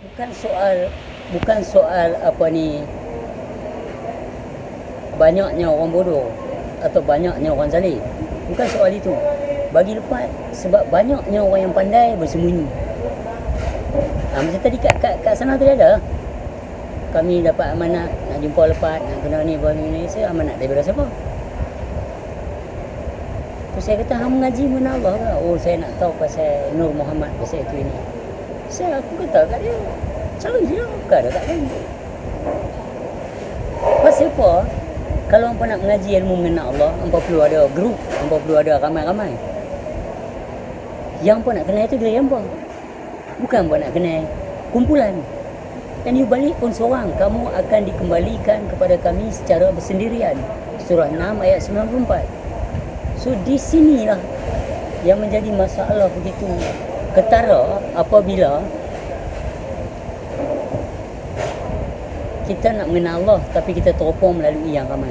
Bukan soal apa ni, banyaknya orang bodoh atau banyaknya orang zalim. Bukan soal itu. Bagi lepas, sebab banyaknya orang yang pandai bersembunyi. Macam tadi kat sana tadi ada. Kami dapat amanat nak jumpa lepas, nak kena ni, saya amanat daripada siapa? Tu saya kata, hang mengaji mana Allah ke? Oh, saya nak tahu pasal Nur Muhammad, pasal itu ini. Aku kata kat dia, selalu je lah, bukan ada kat dia. Pasal apa? Kalau hampa nak mengaji ilmu mengenal Allah, hampa perlu ada grup, hampa perlu ada ramai-ramai. Yang hampa nak kenal itu diri hampa. Bukan hampa nak kenal kumpulan. Dan you balik pun seorang, kamu akan dikembalikan kepada kami secara bersendirian. Surah 6 ayat 94. So di sinilah yang menjadi masalah begitu ketara apabila kita nak mengenal Allah tapi kita teropong melalui yang ramai.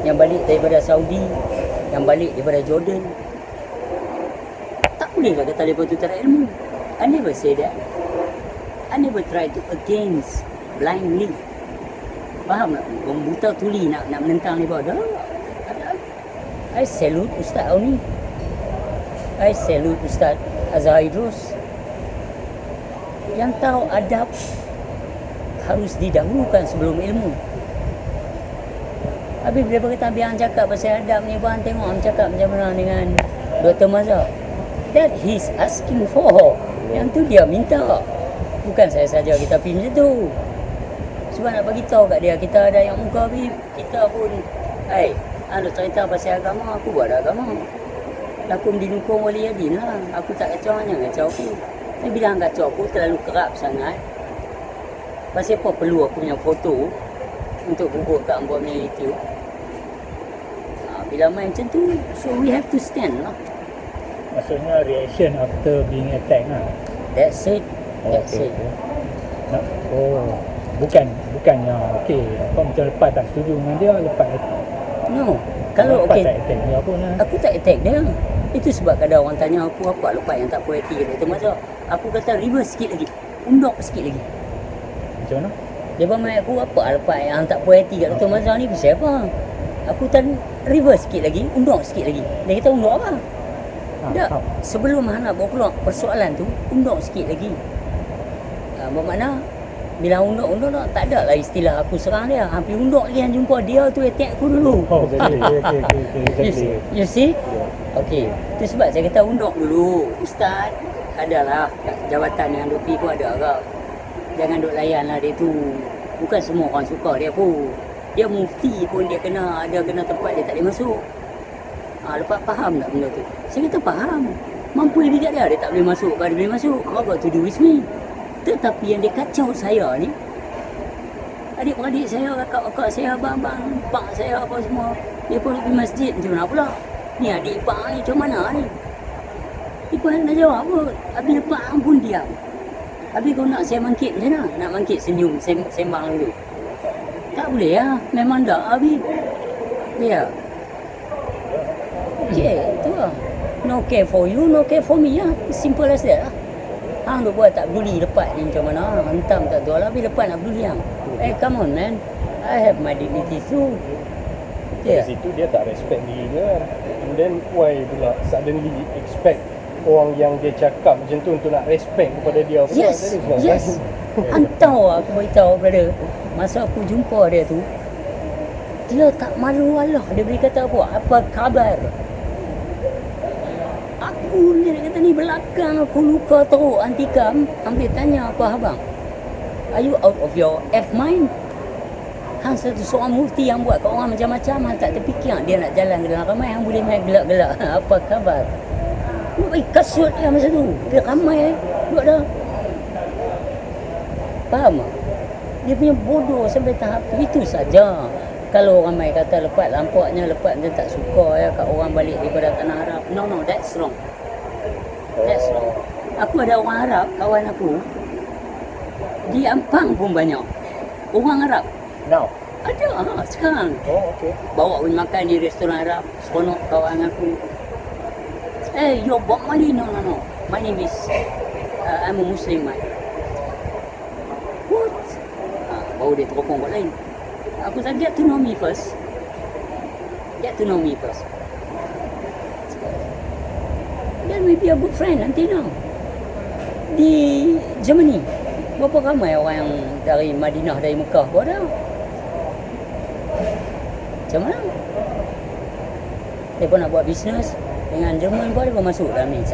Yang balik daripada Saudi, yang balik daripada Jordan. Tak bolehlah kata mereka tu tak ada ilmu. I never say that. I never try to against blindly. Faham tak? Buta tuli nak menentang mereka. I salute Ustaz Auni. I salute Ustaz Azhar Idrus. Yang tahu adab harus didahulukan sebelum ilmu. Habis bila berkata biar cakap pasal adab ni, bang tengok am cakap macam mana dengan Dr. Mazhar. That he's asking for. Yang tu dia minta. Bukan saya saja kita pergi macam tu. Sebab nak bagi tahu kat dia, kita ada yang muka Habib, kita pun ada cerita pasal agama, aku buat agama. Lakum dinukung waliyadin lah. Aku tak kacau, hanya kacau aku. Tapi bila kacau aku terlalu kerap sangat, pasal apa perlu aku punya foto untuk bubuh kat hamba punya YouTube? Bila main macam tu, so we have to stand lah. Maksudnya reaction after being attacked lah. That's it. That's it. Bukannya apa macam lepas tak setuju dengan dia, lepas No. Kalau lepas tak attack dia pun lah. Aku tak attack dia. Itu sebab kadang orang tanya aku apa lepas yang tak puas hati kat Dr. Mazhar. Aku kata reverse sikit lagi. Undok sikit lagi. Macam mana? Dia bermain aku apa lepas yang tak puas hati kat Dr. Mazhar ni pasal apa? Aku tak reverse sikit lagi, undok sikit lagi. Dia kata undok apa? Sebelum Hana bawa keluar persoalan tu, undok sikit lagi. Bermakna bila undok tak ada lah istilah aku serang dia. Hampir undok lagi yang jumpa dia tu attack aku dulu. Okay. You see? Okey. Itu sebab saya kata undok dulu. Ustaz adalah kat jabatan yang duk pergi pun ada agak. Jangan duk layan lah dia tu. Bukan semua orang suka dia pun. Dia mufti pun dia kena tempat dia tak boleh masuk. Lepas faham tak benda tu? Saya kata faham. Mampu lebih kat dia tak boleh masuk. Kalau dia boleh masuk, what got to do with me? Tetapi yang dia kacau saya ni, adik-beradik saya, kakak-kakak saya, abang-abang, pak saya apa semua, dia pun pergi masjid macam mana pula? Ni adik pak ni macam mana ni? Dia pun nak jawab apa? Habis pak pun diam. Habis kau nak saya mangkit macam mana? Nak mangkit senyum, sembang dulu. Tak boleh lah, memang tak habis. Ya. Itu lah. No care for you, no care for me lah. Simple as that lah. Hang duk buat tak peduli lepas ni macam mana. Hentam tak tahu lah. Habis lepas nak peduli hang. Come on man. I have my dignity too. Dari situ dia tak respect diri dia. And then why pula suddenly expect orang yang dia cakap macam tu untuk nak respect kepada dia pula? Yes. Antau aku beritahu brother. Masa aku jumpa dia tu, dia tak malu Allah. Dia boleh kata apa khabar? Aku ni dia kata ni belakang aku luka teruk antikam. Hampir tanya apa abang? Are you out of your mind? Hang satu seorang mufti yang buat kat orang macam-macam, hang tak terfikir dia nak jalan ke dalam ramai, hang boleh main gelak-gelak. Apa khabar? Lu baik kasut dia masa tu. Dia ramai buat dah. Faham tak? Dia punya bodoh sampai tahap tu. Itu saja. Kalau orang main kata lepas, nampaknya lepas dia tak suka ya kat orang balik daripada tanah Arab. No, that's wrong. That's wrong. Aku ada orang Arab, kawan aku. Di Ampang pun banyak orang Arab. Now? Ada sekarang. Oh, okay. Bawa pergi makan di restoran Arab. Seronok kawan aku. You're Bob Mali? No. My name is I'm a Muslim, man. What? Baru dia teropong buat lain. Aku tak get to know me first. Get to know me first. Then we be a good friend until now. Di Germany, berapa ramai orang yang dari Madinah, dari Mekah pun ada. Macam mana? Mereka nak buat bisnes dengan Jerman pun, mereka masuk dalam ni.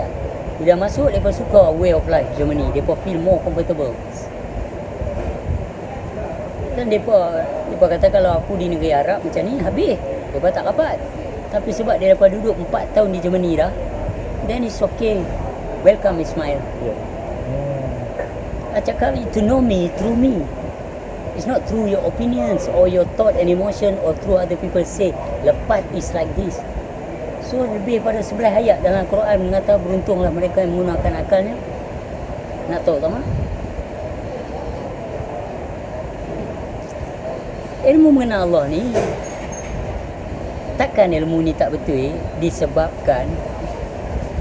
Bila masuk, mereka suka way of life Germany. Mereka feel more comfortable. Dan mereka kata kalau aku di negeri Arab macam ni, habis. Mereka tak rapat. Tapi sebab dia dapat duduk 4 tahun di Germany dah, then it's okay. Welcome Ismail. Yeah. I cakap to know me through me. It's not through your opinions or your thought and emotion or through other people say lepas is like this. So lebih pada 11 ayat dalam Quran mengata beruntunglah mereka yang menggunakan akalnya. Nak tahu tak mana? Ilmu mengenal Allah ni, takkan ilmu ni tak betul disebabkan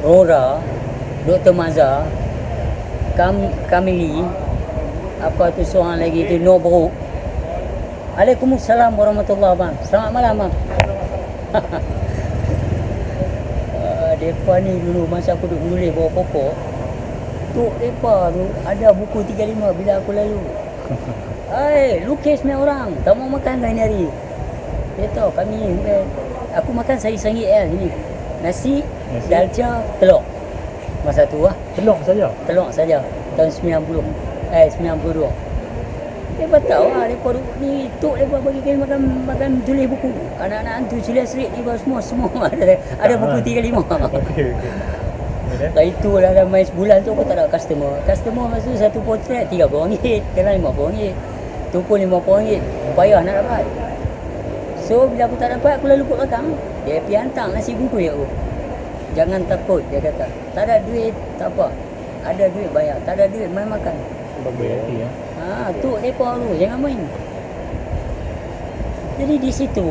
Rora, Dr. Mazhar, Kamili, apa tu seorang lagi tu, Nobruk. Waalaikumsalam warahmatullahi wabarakatuh. Selamat malam, bang. Depa ni dulu masa aku duduk menulis bawah pokok, tok depa tu ada buku 35 bila aku lalu. Hai, lukis main orang, tak mau makan hari hari. Dia tahu kami ni, aku makan sari-sari sini. Nasi, dalca, telur. Masa tu lah. Telur saja. Telur saja. Tahun 92. Mereka tahu lah, mereka duduk ni, tok mereka bagi kami makan tulis buku. Anak-anak hantu Sulia Serik ni semua ada buku 35. Okay. Lepas itu lah dalam main sebulan tu aku tak ada customer. Customer masa tu satu potret RM30, kadang RM50. Tu pun RM50. Payah nak dapat. So bila aku tak dapat, aku lalu kat belakang. Dia pergi hantar nasi bungkus aku. Jangan takut, dia kata. Tak ada duit, tak apa. Ada duit bayar, tak ada duit main makan. Bagus hati ya. Tu mereka tu, jangan main. Jadi di situ,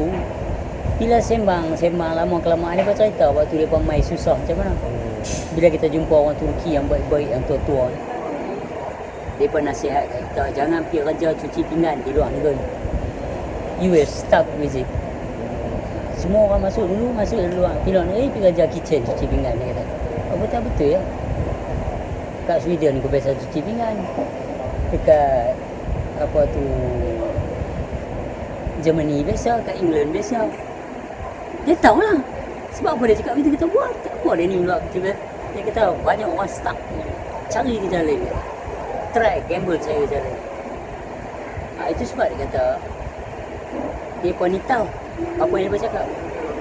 bila sembang lama-kelamaan mereka cerita waktu mereka main susah macam mana. Bila kita jumpa orang Turki yang baik-baik, yang tua-tua, mereka nasihat kita, jangan pergi kerja cuci pinggan di luar negeri. You will stuck with it. Semua orang masuk di luar negeri, pergi kerja kitchen cuci pinggan, dia kata. Betul ya. Kat Sweden aku biasa cuci pinggan. Dekat Germany biasa, kat England biasa. Dia tahulah. Sebab apa dia cakap begitu, kita buat. Tak apa dia ni pula. Dia kata banyak orang stuck. Cari ke jalan. Try, gamble cari ke jalan. Itu sebab dia kata dia pun ni tahu apa yang dia cakap.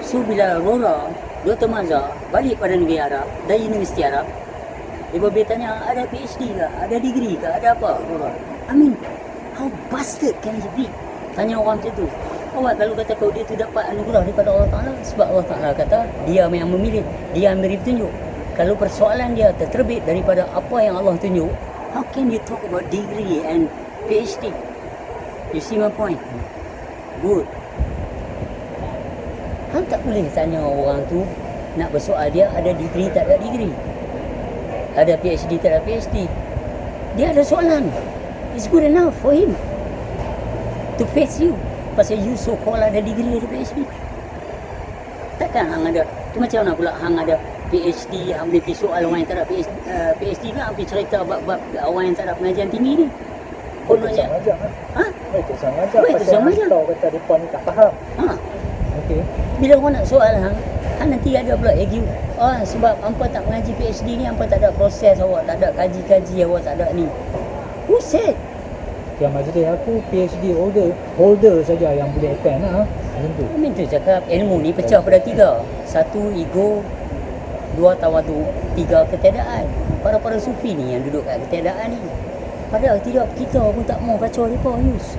So bila Rora, Dr. Mazhar balik pada negeri Arab, dari Universiti Arab, dia boleh tanya, ada PhD ke? Ada degree ke? Ada apa? I mean, how bastard can he be? Tanya orang macam tu. Awak kalau kata kau dia tu dapat anugerah daripada Allah Ta'ala, sebab Allah Ta'ala kata dia yang memilih, dia yang beri petunjuk. Kalau persoalan dia terterbit daripada apa yang Allah tunjuk, how can you talk about degree and PhD? You see my point? Good. Hang tak boleh tanya orang tu nak bersoal dia ada degree tak ada degree, ada PhD tak ada PhD. Dia ada soalan. It's good enough for him to face you. Pasal you so called ada degree, ada PhD. Takkan hang ada. Tu macam mana pula hang ada PhD, hang boleh pergi soal orang yang tak ada PhD ke, hang pergi cerita bab orang yang tak ada pengajian tinggi ni. Kononnya. Ha? Itu sangat ajar. Itu sangat ajar. Tahu kata depa ni tak faham. Ha. Okey. Bila orang nak soal hang nanti ada pula argue. Sebab hampa tak mengaji PhD ni, hampa tak ada proses, awak tak ada kaji-kaji, awak tak ada ni. Who said? Yang majlis aku PhD holder saja yang boleh attend lah. Macam tu. I mean tu cakap ilmu ni pecah pada 3. 1 ego, 2 tawadu, 3 ketiadaan. Para sufi ni yang duduk kat ketiadaan ni. Padahal tidak, kita pun tak mau kacau mereka Yus.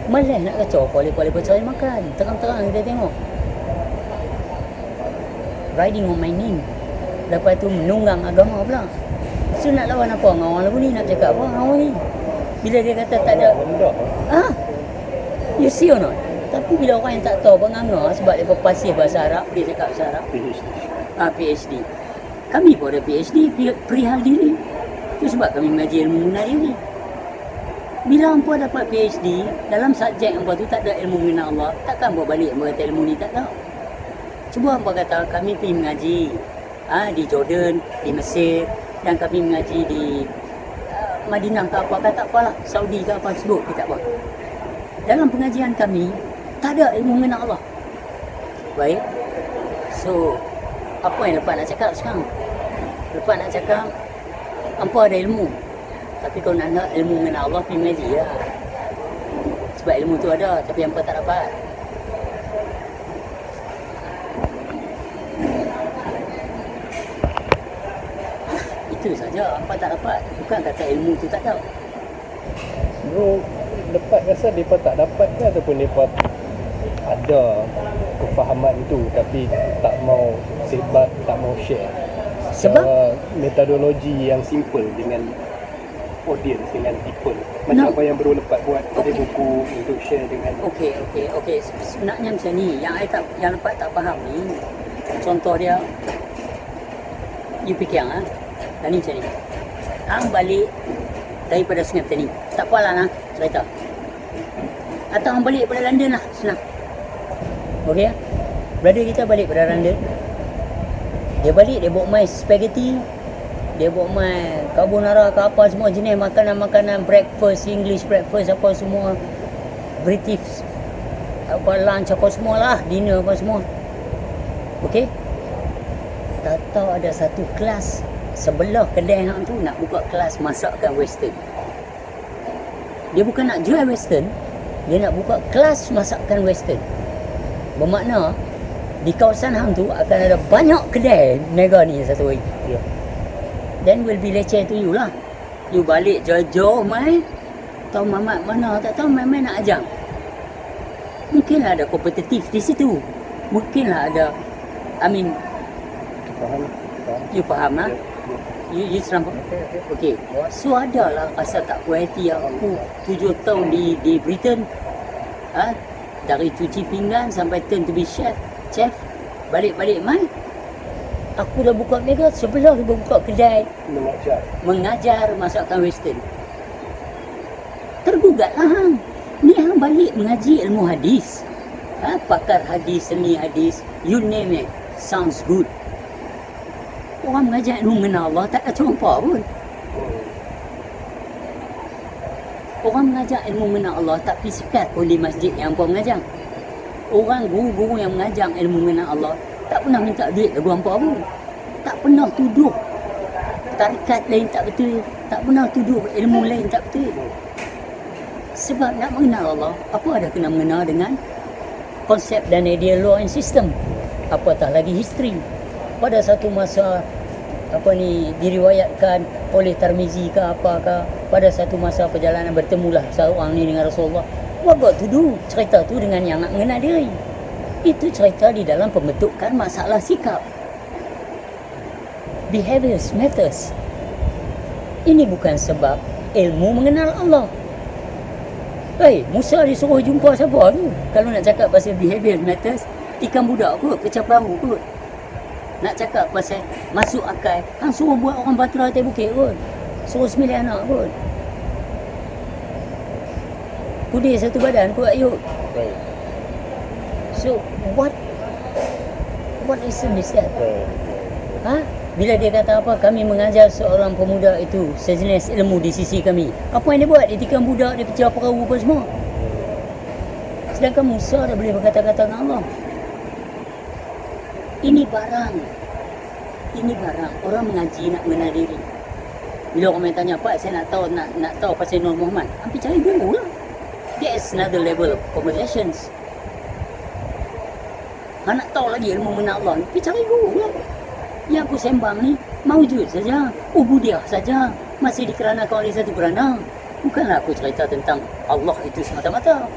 Malas nak kacau mereka cari makan. Terang-terang kita tengok. Riding on my name. Lepas tu menunggang agama pula. So nak lawan apa dengan orang lagu ni? Nak cakap apa dengan orang ni? Bila dia kata tak ada, you see or not? Tapi bila orang yang tak tahu benganga sebab dia berpasih bahasa Arab, dia cakap bahasa Arab, PhD. Kami pun ada PhD perihal diri. Itu sebab kami mengaji ilmu mengenal diri. Bila hampa dapat PhD, dalam subjek hampa tu tak ada ilmu mengenal Allah, takkan hampa balik hampa kata ilmu ni tak tahu. Cuba hampa kata kami pergi mengaji di Jordan, di Mesir, dan kami mengaji di Madinah ke apa, tak apalah, Saudi ke apa sebut, tak apa. Dalam pengajian kami, tak ada ilmu mengenal Allah. Baik. So, apa yang lepas nak cakap sekarang? Lepas nak cakap, hampa ada ilmu. Tapi kalau nak ilmu mengenal Allah, pergi mengaji lah. Sebab ilmu tu ada, tapi hampa tak dapat. Itu saja, hampa tak dapat. Bukan kata ilmu tu tak ada. Bro, lepas rasa mereka tak dapat ke ataupun mereka ada kefahaman tu tapi tak mau sebar, tak mau share Sebab? secara metodologi yang simple dengan audience, dengan people, macam apa yang Bro lepas buat ada buku untuk share dengan Okey. Sebenarnya macam ni, yang lepas tak faham ni, contoh dia, you fikir tadi macam ni. Hang balik daripada Sungai Petani, tak apalah cerita. Atau hang balik pada London lah, senang. Okey. Brother kita balik pada London. Dia balik, dia bawa mai spaghetti, dia bawa mai carbonara ke apa semua jenis makanan-makanan, breakfast, English breakfast apa semua, British apa lunch apa semua lah, dinner apa semua. Okey. Tak tahu ada satu kelas sebelah kedai hang tu nak buka kelas masakan western. Dia bukan nak jual western, dia nak buka kelas masakan western. Bermakna di kawasan hang tu akan ada banyak kedai mega ni satu hari. ya. Then will be leceh to you lah. You balik jauh-jauh mai, tahu mamat mana tak tahu, mai nak ajar. Mungkinlah ada kompetitif di situ. Mungkinlah ada, Faham? you faham lah. Ya. You seram. Okey. So adalah rasa tak puas hati aku 7 tahun di Britain. Dari cuci pinggan sampai turn to be chef. Balik-balik mai. Aku dah buka mega sebelah, dia buka kedai mengajar masakan western. Tergugatlah hang. Ni hang balik mengaji ilmu hadis. Pakar hadis, seni hadis, you name it, sounds good. Orang mengajar ilmu mengenal Allah tak ada compak pun. Orang mengajar ilmu mengenal Allah tak pisikat pun di masjid yang hampa mengajar. Orang guru-guru yang mengajar ilmu mengenal Allah tak pernah minta duit lagu hampa pun. Tak pernah tuduh tarikat lain tak betul. Tak pernah tuduh ilmu lain tak betul. Sebab nak mengenal Allah, apa ada kena mengenal dengan konsep dan idea law and system. Apatah lagi history. Pada satu masa diriwayatkan oleh Tirmizi ke apakah, pada satu masa perjalanan bertemulah seorang ni dengan Rasulullah. What got to do cerita tu dengan yang nak mengenal diri? Itu cerita di dalam pembentukan masalah sikap. Behaviors matters. Ini bukan sebab ilmu mengenal Allah. Musa disuruh jumpa siapa tu? Kalau nak cakap pasal behavior matters, ikan budak kot, pecah perahu kot. Nak cakap pasal masuk akal, hang suruh buat orang batra atas bukit kot. Suruh 9 anak kot. Kudir satu badan kot ayuk. Right. So, what reason is that? Right. Bila dia kata apa, kami mengajar seorang pemuda itu sejenis ilmu di sisi kami. Apa yang dia buat? Dia tikam budak, dia pecah perahu apa semua. Sedangkan Musa dah boleh berkata-kata dengan Allah. Ini barang. Orang mengaji nak mengenal diri. Bila orang tanya, Pak, saya nak tahu pasal Nur Muhammad. Hampir cari guru lah. That's another level of conversations. Nak tahu lagi ilmu mengenal Allah, hampir cari guru lah. Yang aku sembang ni, maujud saja, ubudiyah saja, masih dikeranakan oleh satu kerana. Bukanlah aku cerita tentang Allah itu semata-mata.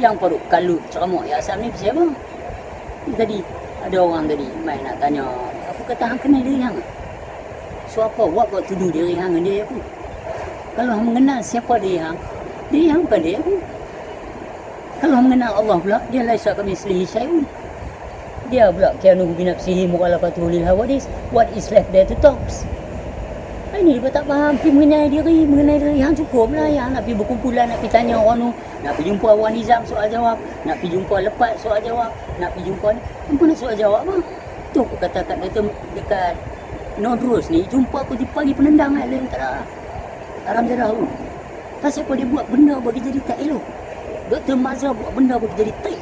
Yang perlu kalut ceramah ya Asam ni siapa? Tadi ada orang tadi main nak tanya, aku kata hang kenal diri hang. So apa? What got to do diri hang dengan diri aku? Kalau hang mengenal siapa diri hang bukan diri aku. Kalau hang mengenal Allah pula, dia laisa kamitslihi syai'un. Dia pula kianu binafsihi mukhalafatuhu lil hawadis. What is left there to talk? ni dia tak faham pergi mengenai diri hang cukup lah yang nak pergi berkumpulan, nak pergi tanya orang tu, nak pergi jumpa Wan Nizam soal jawab, nak pergi jumpa Lepat soal jawab, nak pergi jumpa ni, apa nak soal jawab apa? Tu aku kata dekat Nodros ni, jumpa aku di pagi penendang lah lain tak ada Aram Zadah tu. Pasal apa dia buat benda bagi jadi tak elok. Dr. Mazhar buat benda bagi jadi tak.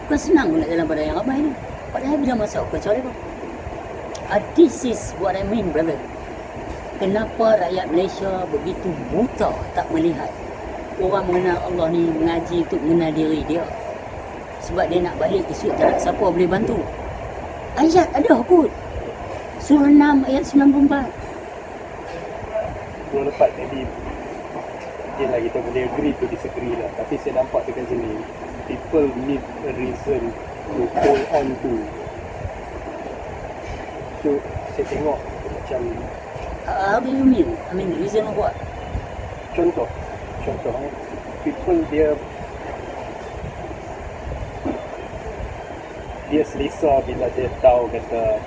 Bukan senang pun nak jalan pada yang ramai ni. Padahal bila masuk kacau dia pun. This is what I mean, brother. Kenapa rakyat Malaysia begitu buta tak melihat orang mengenal Allah ni mengaji untuk mengenal diri dia. Sebab dia nak balik esok tak nak siapa boleh bantu. Ayat ada kot. Surah 6 ayat 94. Dua lepas tadi mungkin lah kita boleh agree to disagree lah. Tapi saya nampak dekat sini people need a reason to hold on to. So saya tengok macam How do you mean? I mean reason of what? contoh people dia selesa bila dia tahu kata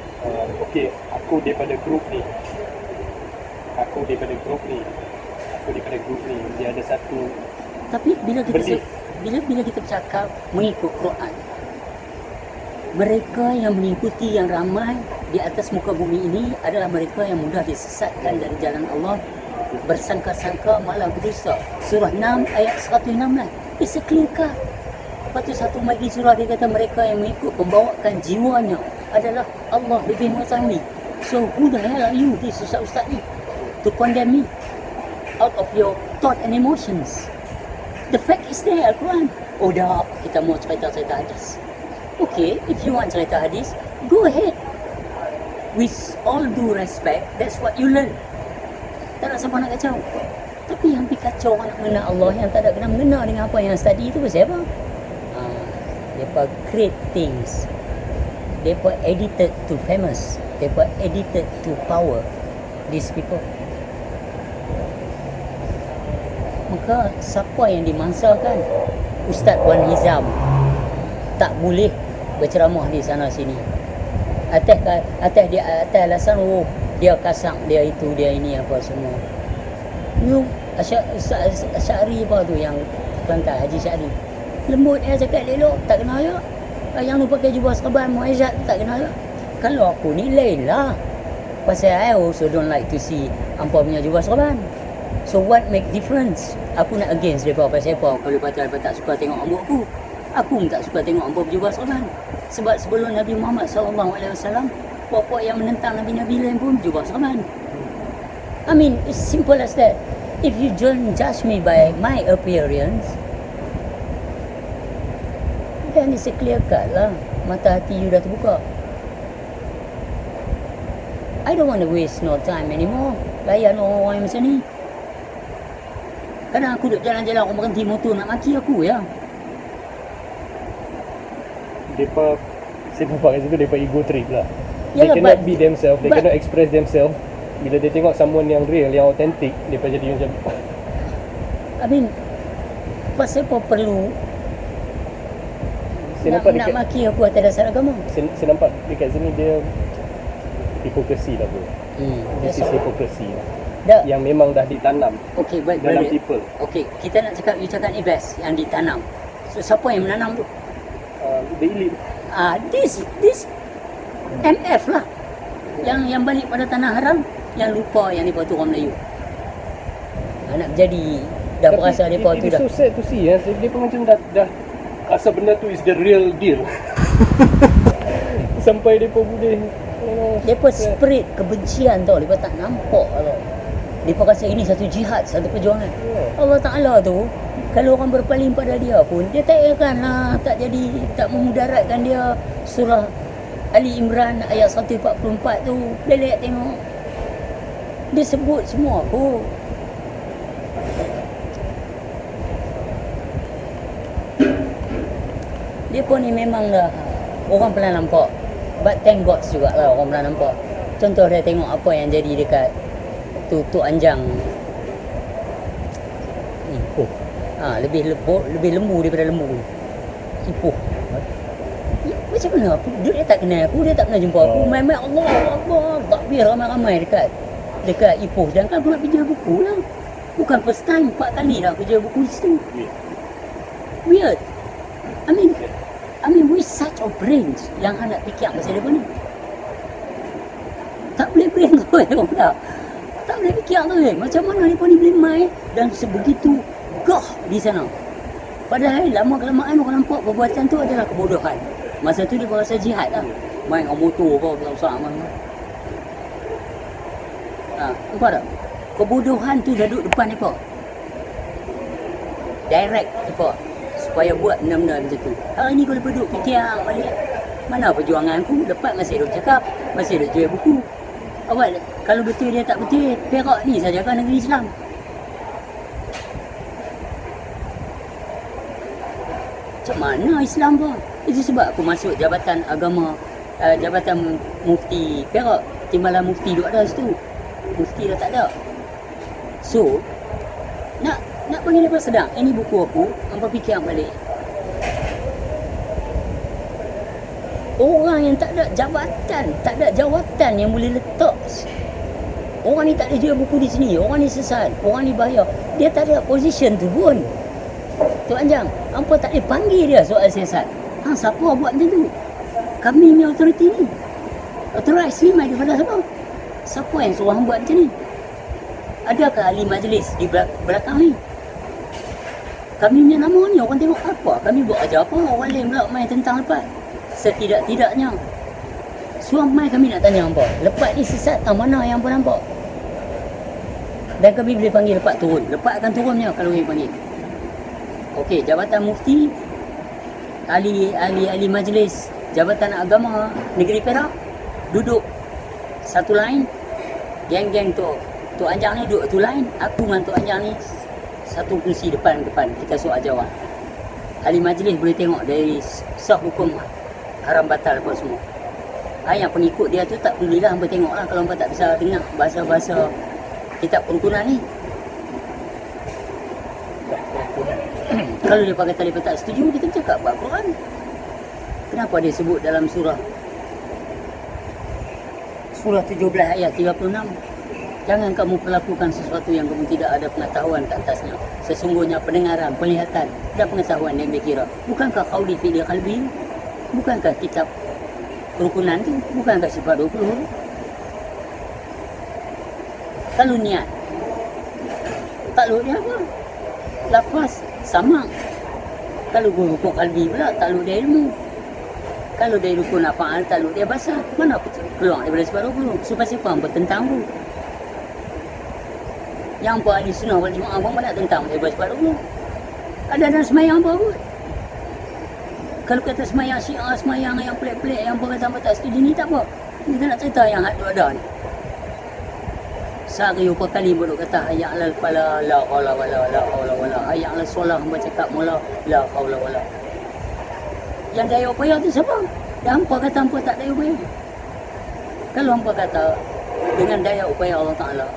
okey aku daripada grup ni dia ada satu. Tapi bila kita Belief. bila kita bercakap mengikut Quran, mereka yang mengikuti yang ramai di atas muka bumi ini adalah mereka yang mudah disesatkan dari jalan Allah, bersangka-sangka malah berdosa. Surah 6 ayat 116. It's a clear cut. Lepas tu satu lagi surah dia kata mereka yang mengikut pembawakan jiwanya adalah Allah lebih mengetahui. So who the hell are you, this ustaz-ustaz ni, to condemn me out of your thought and emotions? The fact is there, Al-Quran. Oh dah, kita mau cerita-cerita hadis. Okay, if you want cerita hadis, go ahead. With all due respect, that's what you learn. Tak nak siapa nak kacau. Tapi yang pergi kacau orang nak mengenal Allah, yang tak ada kena mengenal dengan apa yang study itu pasal apa? Mereka create things. Mereka edited to famous. Mereka edited to power. These people. Maka siapa yang dimangsakan? Ustaz Wan Nizam tak boleh berceramah di sana sini. Atas alasan dia kasang, dia itu, dia ini apa semua. Asy'ari apa tu yang Kelantan, Haji Syari. Lembut dia cakap elok, tak kenal ya. Yang lu pakai jubah serban Muazzat tak kenal ya. Kalau aku ni lain lah. Pasal I also don't like to see hampa punya jubah serban. So what make difference? Aku nak against mereka pasal apa? Kalau mereka tak suka tengok rambut aku, aku pun tak suka tengok hampa berjubah serban. Sebab sebelum Nabi Muhammad SAW, puak-puak yang menentang Nabi-Nabi lain pun berjubah serban. I mean, it's simple as that. If you don't judge me by my appearance, then it's a clear cut lah. Mata hati you dah terbuka. I don't want to waste no time anymore. Layan orang-orang yang macam ni. Kadang aku duduk jalan-jalan, orang berhenti motor nak maki aku ya. Mereka, saya nampak kat situ mereka ego trip lah. Yalah, They cannot be themselves, they cannot express themselves. Bila dia tengok someone yang real, yang authentic, mereka jadi macam I mean, pasal apa perlu saya nak maki aku atas dasar agama? Saya nampak dekat sini dia hipokrisi lah bro. This is hypocrisy lah. Dah. Yang memang dah ditanam Okay, baik, dalam brother. people. Okay, kita nak cakap, you cakap ni best, yang ditanam. So, siapa yang menanam tu? The elite. This MF lah. Yang balik pada tanah haram, yang lupa yang mereka tu orang Melayu. Nak jadi, dah berasa mereka tu dah. It's so sad to see ya. Dia pun macam dah rasa benda tu is the real deal. Sampai dia pun boleh Mereka spirit kebencian tau, mereka tak nampak tau. Mereka rasa ini satu jihad, satu perjuangan. Allah Ta'ala tu, kalau orang berpaling pada dia pun, dia tak akan lah, tak memudaratkan dia. Surah Ali Imran ayat 144 tu, boleh tengok. Dia sebut semua pun. Dia pun ni memang dah, orang pernah nampak. But thank God juga lah orang pernah nampak. Contoh dia tengok apa yang jadi dekat Tuk Anjang. Ipoh. Lebih lembu daripada lembu. Ipoh. Macam mana? Dia tak kenal aku, dia tak pernah jumpa aku. Main-main Allah Akbar. Takbir ramai-ramai dekat dekat Ipoh. Sedangkan aku nak pergi jual buku lah. Bukan first time, 4 kali dah aku jual buku di situ. Weird. I mean with such a brains yang nak fikir pasal dia ni. Tak boleh brain tu orang tak. Tak boleh fikir tu macam mana dia ni boleh main dan sebegitu gah di sana. Padahal lama-kelamaan orang nampak perbuatan tu adalah kebodohan. Masa tu dia berasa jihad lah. Main dengan motor apa, besar-besar mana. Nampak tak? Kebodohan tu dah duduk depan mereka. Direct mereka. Supaya buat benda-benda macam tu. Hari ni kau lepas duduk fikir balik. Mana perjuangan aku? Lepas masih duduk cakap. Masih duduk jual buku. Awak, kalau betul dia tak betul, Perak ni saja kan negeri Islam. Macam mana Islam pun? Itu sebab aku masuk jabatan agama, jabatan mufti Perak. Timbalan mufti duduk ada situ. Mufti dah tak ada. So, nak bagi mereka sedang. Ini buku aku, hampa fikir balik. Orang yang tak ada jabatan, tak ada jawatan yang boleh letak. Orang ni tak ada jual buku di sini. Orang ni sesat. Orang ni bahaya. Dia tak ada position tu pun. Tuan Anjang, hampa tak boleh panggil dia soal siasat. Siapa buat macam tu? Kami ni authority ni. Authorize ni mai daripada siapa? Siapa yang suruh hang buat macam ni? Adakah ahli majlis di belakang ni? Kami punya nama ni orang tengok apa? Kami buat aja apa? Orang lain pula main tentang lepas. Setidak-tidaknya suam mai kami nak tanya hampa. Lepas ni sesat mana yang hampa nampak? Dan kami boleh panggil lepas turun. Lepas akan turunnya kalau kami panggil. Okey, jabatan mufti, ahli majlis, jabatan agama negeri Perak duduk satu line. Geng-geng Tok Anjang ni duduk satu line. Aku dengan Tok Anjang ni satu kursi depan. Kita soal jawab. Ahli majlis boleh tengok dari sah hukum haram batal apa semua. Yang pengikut dia tu tak pedulilah, hampa tengoklah kalau hampa tak bisa dengar bahasa-bahasa kitab kerukunan ni. Kalau dia kata dia tak setuju, kita cakap buat Quran. Kenapa dia sebut dalam surah 17 ayat 36, jangan kamu perlakukan sesuatu yang kamu tidak ada pengetahuan ke atasnya. Sesungguhnya pendengaran, penglihatan dan pengetahuan yang dikira. Bukankah qauli fi'li qalbi? Bukankah kitab kerukunan tu? Bukankah sifat 20? Kalau niat, takluk dia apa? Lafaz sama. Kalau rukun qalbi pula, takluk dia ilmu. Kalau dari rukun af'al, takluk dia bahasa. Mana keluar daripada sifat 20? Supaya siapa yang bertentang tu? Yang apa ahli sunnah wal jemaah pun nak tentang daripada sifat 20. Ada dalam semayang apa pun? Kalau kata semayang syiah, semayang yang pelik-pelik, yang apa kata hampa tak setuju ni, tak apa. Kita nak cerita yang ada ni. Sehari berapa kali baru kata hayya alal falah, la haula wala wala. Hayya alal solah, hampa cakap mula, la haula wala. Yang daya upaya tu siapa? Dan hampa kata hampa tak daya upaya. Kalau hampa kata dengan daya upaya Allah Ta'ala,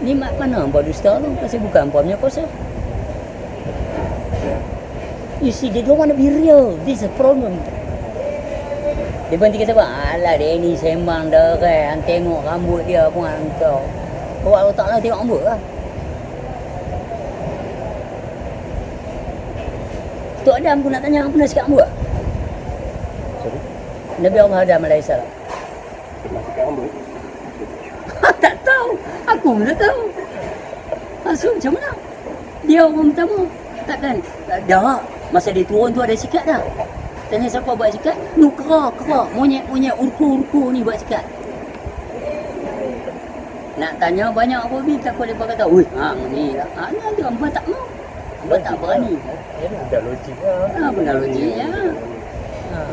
ni mak mana hampa dusta tu? Pasal bukan hampa punya kuasa. You see, they don't want to be real. This is a problem. Dia berhenti kata, alah dia ni sembang dah kan. Tengok rambut dia pun hantar. Kalau Allah Ta'ala tengok rambut lah. Tok Adam pun nak tanya, pernah sikat rambut? Sorry? Nabi Allah Adam AS. Pernah sikat rambut? Tak tahu. Aku pun tak tahu. So macam mana? Dia orang pertama. Takkan? Dah. Masa dia turun tu ada sikat dah. Tanya siapa buat sikat? Kerak. Monyet-monyet urku-urku ni buat sikat. Nak tanya banyak apa ni, takut mereka kata, ui, ni lah. Nanti hampa tak mau. Hampa tak berani. Ini benda logik lah. Benda logiknya.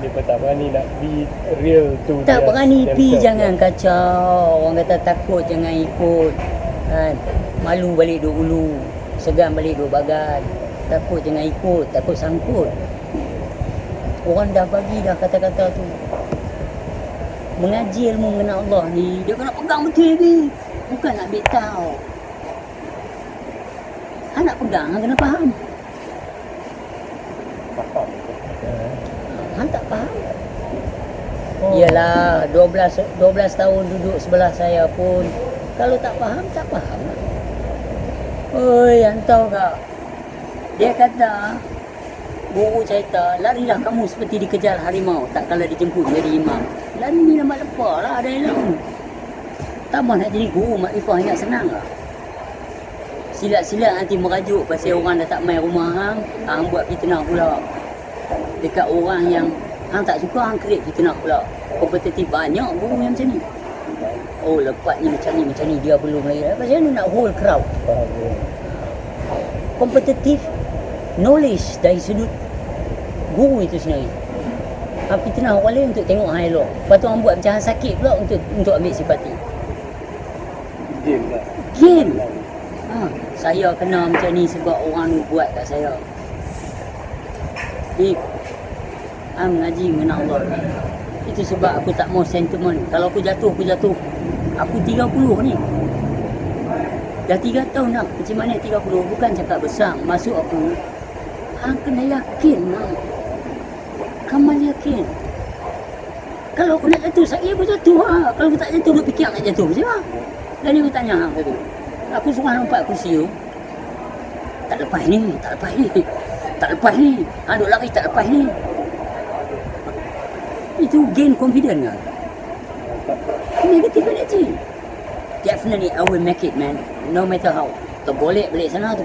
Mereka tak berani nak be real to Tak berani pi, themselves. jangan kacau. Orang kata takut, jangan ikut. Kan? Malu balik duk ulu. Segan balik duk bagan. Takut jangan ikut, takut sangkut. Orang dah bagi dah kata-kata tu. Mengaji ilmu mengenal Allah ni, dia kena pegang betul ni. Bukan nak ambil tahu. Nak pegang, kena faham. Faham. Han tak faham. Iyalah 12 tahun duduk sebelah saya pun kalau tak faham lah. Oi, entah kak. Dia kata guru cerita, larilah kamu seperti dikejar harimau tak kala dijemput jadi imam. Lari ni lambat lepas lah ada elok. Tambah nak jadi guru makrifah ingat senang lah. Silat-silat nanti merajuk pasal orang dah tak main rumah hang buat fitnah pula. Dekat orang yang hang tak suka hang create fitnah pula. Kompetitif banyak guru yang macam ni. Oh lepas ni macam ni dia belum lagi. Pasal ni nak whole crowd. Kompetitif knowledge dari sudut guru itu sendiri. Hang fitnah orang lain untuk tengok hang elok. Lepas tu hang buat macam hang sakit pula untuk ambil simpati. Game lah. Game. Saya kena macam ni sebab orang ni buat kat saya. Bib, hang mengaji mengenal Allah. Itu sebab aku tak mau sentiment. Kalau aku jatuh. Aku 30 ni. Dah 3 tahun dah. Macam mana 30? Bukan cakap besar. Masuk aku. Hang kena yakin lah. Kamal yakin. Kalau aku nak jatuh, saya aku jatuh lah. Kalau aku tak jatuh, aku fikir nak jatuh. Macam mana? Dan aku tanya hang tadi. Aku suruh nampak kursi tu. Tak lepas ni. Hang duk lari tak lepas ni. Itu gain confidence kan? Negative energy. Definitely I will make it, man. No matter how. Tergolek balik sana.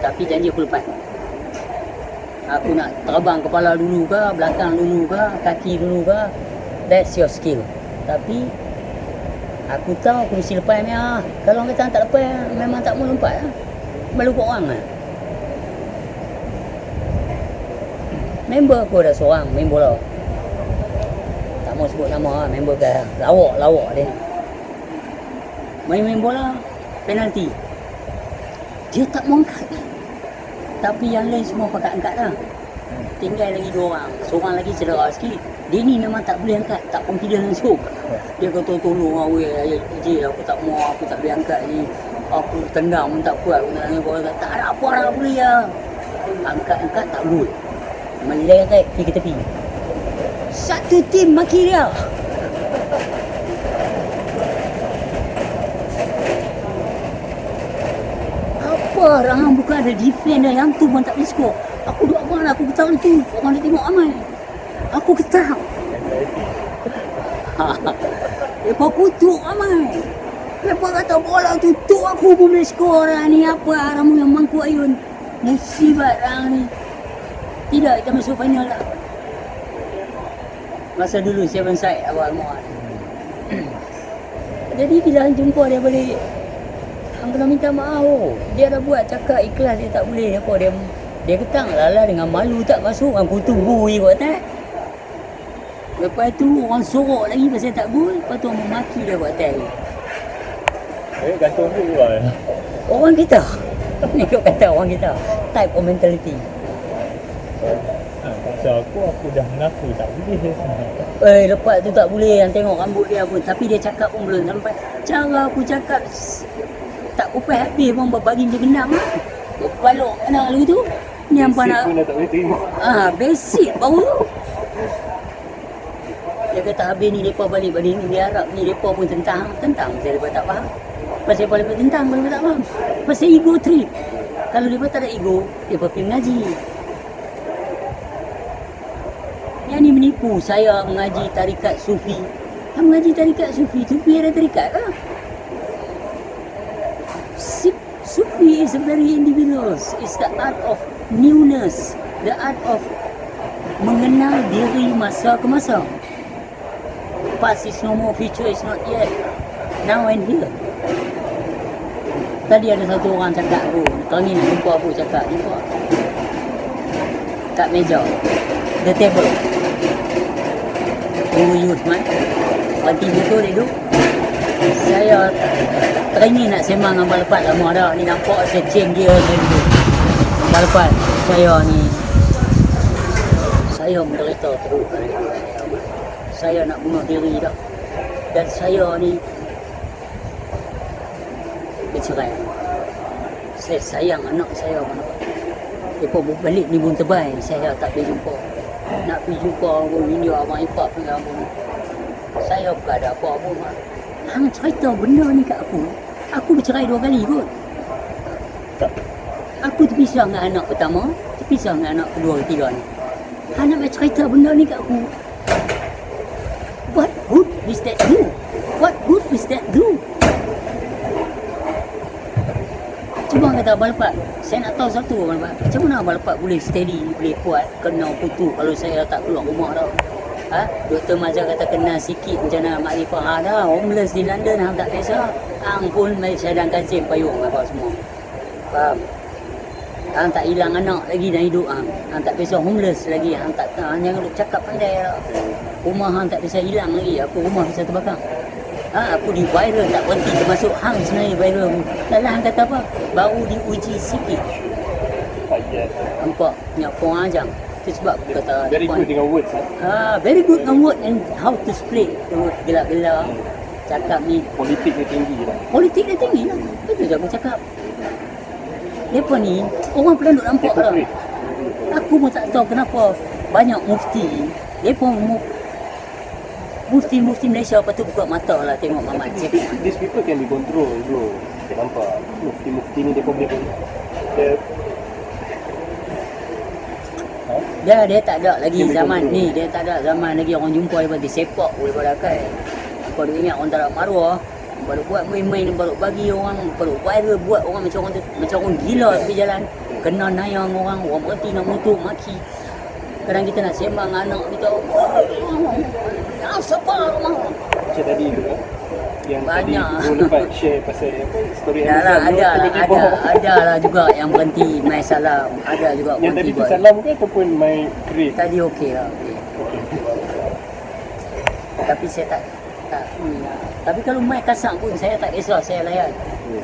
Tapi janji aku lepas. Aku nak terbang kepala dulu ke, belakang dulu ke, kaki dulu ke. That's your skill. Tapi aku tahu aku mesti lepas ni lah. Kalau orang kata tak lepas, memang tak mau lompat lah. Malu kat orang lah. Member aku ada seorang main bola. Tak mau sebut nama lah, member ke lawak dia. Main bola, penalti. Dia tak mau angkat. Tapi yang lain semua pakai angkat dah. Tinggal lagi 2 orang. Seorang lagi cedera sikit. Dia ni memang tak boleh angkat, tak confident langsung. Dia kata tolong lah weh, Haji aku tak mau, aku tak boleh angkat ni. Aku tendang pun tak kuat, aku nak tanya bola. Tak ada apa lah boleh lah. Angkat tak gol. Meleret pergi ke tepi. Satu tim maki dia. Apa orang bukan ada defender yang tu pun tak boleh skor. Aku duk abang lah, aku ketawa tu. Orang dia tengok ramai. Aku ketawa. Lepas kutuk ramai. Lepas kata bola tutup aku pun boleh skor lah ni. Apa ramu yang mangkuk ayun. Musibat lah ni. Tidak, kita masuk final lah. Masa dulu 7 side awal muat. Jadi bila hang jumpa dia balik, hang kena minta maaf. Dia dah buat cakap ikhlas dia tak boleh apa dia ketang lah dengan malu tak masuk hang kutu bui kot tak. Lepas tu orang sorok lagi pasal tak gol, lepas tu orang memaki dia kot tak. Gantung tu lah. Orang kita. Ni kau kata orang kita. Type of mentality. Pasal aku dah mengaku tak boleh. Lepas tu tak boleh. Yang tengok rambut dia pun. Tapi dia cakap pun belum sampai. Cara aku cakap tak kupas habis pun berbagi dia genam lah. Balok anak lu tu. Ni hampa nak. Basic pun dah tak boleh terima. Basic baru tu. Dia kata habis ni mereka balik-balik ni. Dia harap ni mereka pun tentang. Pasal mereka tak faham. Pasal mereka tentang mereka tak faham. Pasal ego trip. Kalau mereka tak ada ego, mereka pergi mengaji. Yang ni menipu saya mengaji tarikat sufi. Mengaji tarikat sufi ada tarikat ke? Sufi is a very individual. It's the art of newness. The art of mengenal diri masa ke masa. Past is no more, future is not yet. Now and here. Tadi ada satu orang cakap aku, teringin nak jumpa aku cakap, jumpa kat meja, the table. Who you smile? Berhenti betul dia duduk. Saya teringin nak sembang dengan Abang Lepat lama dah. Ni nampak saya change gear saya duduk. Abang Lepat, saya menderita teruk. Saya nak bunuh diri dah. Dan saya ni bercerai. Saya sayang anak saya. Lepas balik ni pun terbaik, saya tak boleh jumpa. nak pergi jumpa orang India, abang ipar dengan abang. Saya bukan ada apa-apa mak. Hang cerita benda ni kat aku bercerai 2 kali kot. Aku terpisah dengan anak pertama, terpisah dengan anak kedua ketiga ni. Hang nak cerita benda ni kat aku. What good is that do? What good is that do? Cuba kata Abang Lepat, saya nak tahu satu Abang Lepat. Macam mana Abang Lepat boleh steady, boleh kuat, kena putu kalau saya tak keluar rumah tau. Doktor Mazhar kata kena sikit macam mana makrifah. Dah homeless di London, hang tak biasa. Hang pun Malaysia dan Kazim payung apa semua. Faham? Hang tak hilang anak lagi dalam hidup hang. Hang tak biasa homeless lagi. Hang tak jangan duk cakap pandai lah. Rumah hang tak biasa hilang lagi. Aku rumah bisa terbakar. Aku di viral tak berhenti termasuk hang sebenarnya viral. Taklah hang kata apa? Baru diuji sikit. Nampak? Punya korang ajang. Itu sebab aku kata Very good dengan words very good dengan word and how to split the word gelak-gelak. Cakap ni Politik dia tinggi lah. politik dia tinggi lah. Itu je aku cakap. Mereka ni orang pernah duk nampak lah. Aku pun tak tahu kenapa banyak mufti. Mereka mufti Malaysia patut buka mata lah tengok Mamat Cik. These people can be controlled bro. Kita nampak mufti-mufti ni dia boleh Dia tak ada lagi zaman ni. Dia tak ada zaman lagi orang jumpa daripada sepak boleh pakai. Kau duk ingat orang tak ada maruah. Baru buat main-main, baru bagi orang, baru viral buat orang macam orang tu, macam orang gila tepi jalan. Kena nayang orang berhenti nak mutuk, maki. Kadang kita nak sembang dengan anak kita. Siapa rumah? macam tadi tu yang Banyak. tadi Bro Lepat share pasal story Dah lah, tiba-tiba ada lah juga yang berhenti main salam. Ada juga yang tadi berhenti tu buat. salam ke ataupun my grade. Tadi okey lah. Okay. Tapi saya tak ni lah. Tapi kalau main kasar pun saya tak kisah, saya layan.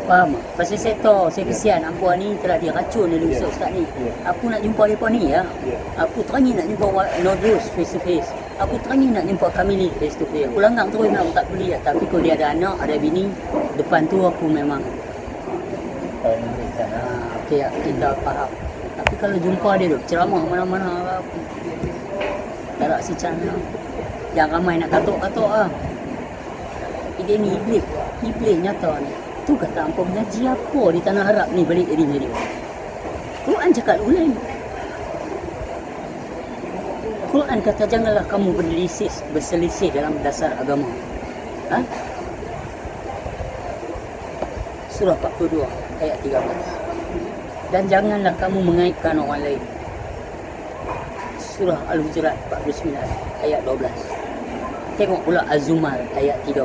Faham tak? Pasal saya tahu, saya kesian hampa ni telah diracun oleh ustaz ni. Aku nak jumpa mereka ni ya. Aku teringin nak jumpa Nodrus face to face. Aku teringin nak jumpa Kamili face to face. Aku langgang terus memang tak beli lah. Tapi kalau dia ada anak, ada bini, depan tu aku memang okey lah, kita faham. Tapi kalau jumpa dia tu, ceramah mana-mana tak ada si channel. Yang ramai nak katuk-katuk lah. Tapi dia ni iblis nyata ni. Tu kata hampa mengaji apa di tanah Arab ni balik jadi dia. Quran cakap lain. Quran kata janganlah kamu berselisih dalam dasar agama. Surah 42 ayat 13. Dan janganlah kamu mengaitkan orang lain. Surah Al-Hujurat 49 ayat 12. Tengok pula Az-Zumar ayat 37.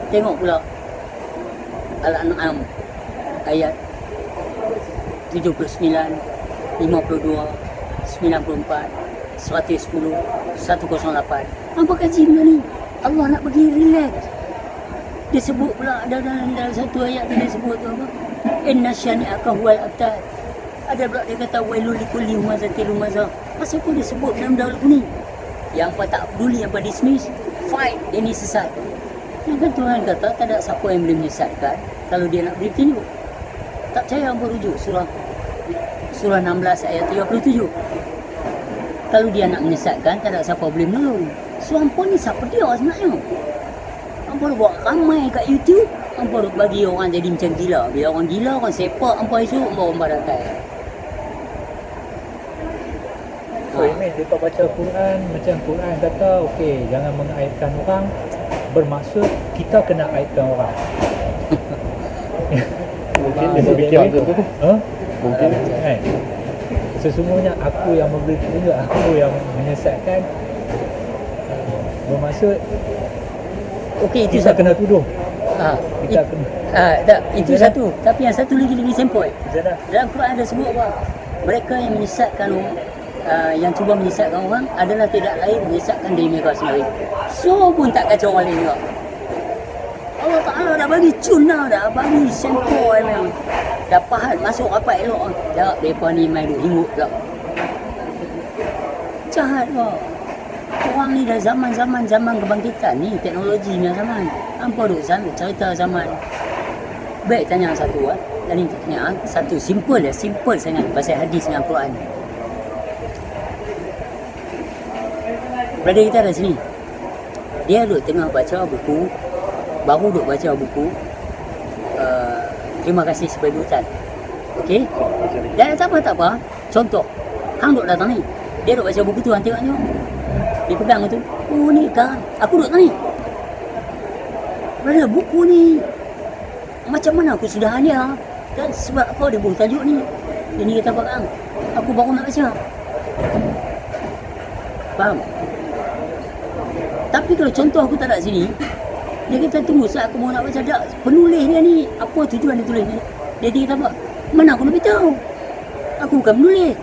Tengok pula Al-An'am ayat 79, 52, 94, 110, 108. Apa kaji benda ni? Allah nak bagi relax. Dia sebut pula ada dalam satu ayat dia sebut tu apa? Inna syani'aka huwal abtar. Ada pula dia kata wailul likulli humazatil lumazah. Pasal apa dia sebut dalam dalam ni? Yang apa tak peduli, yang apa dismiss, fight, dia ni sesat. Yang kan Tuhan kata tak ada siapa yang boleh menyesatkan kalau dia nak beri petunjuk. Tak percaya apa rujuk surah 16 ayat 37. Kalau dia nak menyesatkan tak ada siapa boleh menolong. So hampa ni siapa dia sebenarnya? Hampa dah buat ramai kat YouTube. Hampa dah bagi orang jadi macam gila. Bila orang gila, orang sepak hampa esok, hampa datang. So ini dia tak baca Quran, macam Quran kata okey jangan mengaitkan orang, bermaksud kita kena aitkan orang. Mungkin dia berfikir macam tu. Mungkin kan. Sesungguhnya aku yang memberi petunjuk, aku yang menyesatkan. Bermaksud Okey, itu kita satu. kena tuduh. Kita kena. Tak, itu satu. Tapi yang satu lagi lebih sempoi. Zadah. Dalam Quran ada sebut apa? Mereka yang menyesatkan orang, yang cuba menyesatkan orang adalah tidak lain menyesatkan diri mereka sendiri. So pun tak kacau orang lain juga. Allah Ta'ala dah bagi cun dah bagi sempoi memang. Dah pahat masuk rapat elok. Tak, mereka ni main duk hingut pula. Jahat kau. Orang ni dah zaman kebangkitan ni, teknologi ni zaman. Hampa duk cerita zaman. Baik tanya satu Dan ini tanya satu simple sangat pasal hadis dengan Quran. Brother kita ada sini. Dia duduk tengah baca buku, baru duduk baca buku Terima Kasih Sebagai Hutan. Okey? Dan tak apa. Contoh, hang duduk datang ni. Dia duduk baca buku tu, hang tengok. Dia pegang tu. Oh ni kan, aku duduk ni. Brother, buku ni macam mana aku sudah hanya. Dan sebab apa dia buat tajuk ni? Dia ni kata apa hang? Aku baru nak baca. Faham? Tapi kalau contoh aku tak ada sini, dia kata tunggu saat aku mau nak baca. Tak, penulis dia ni, apa tujuan dia tulis ni? Dia kata apa? Mana aku nak beritahu? Aku bukan penulis.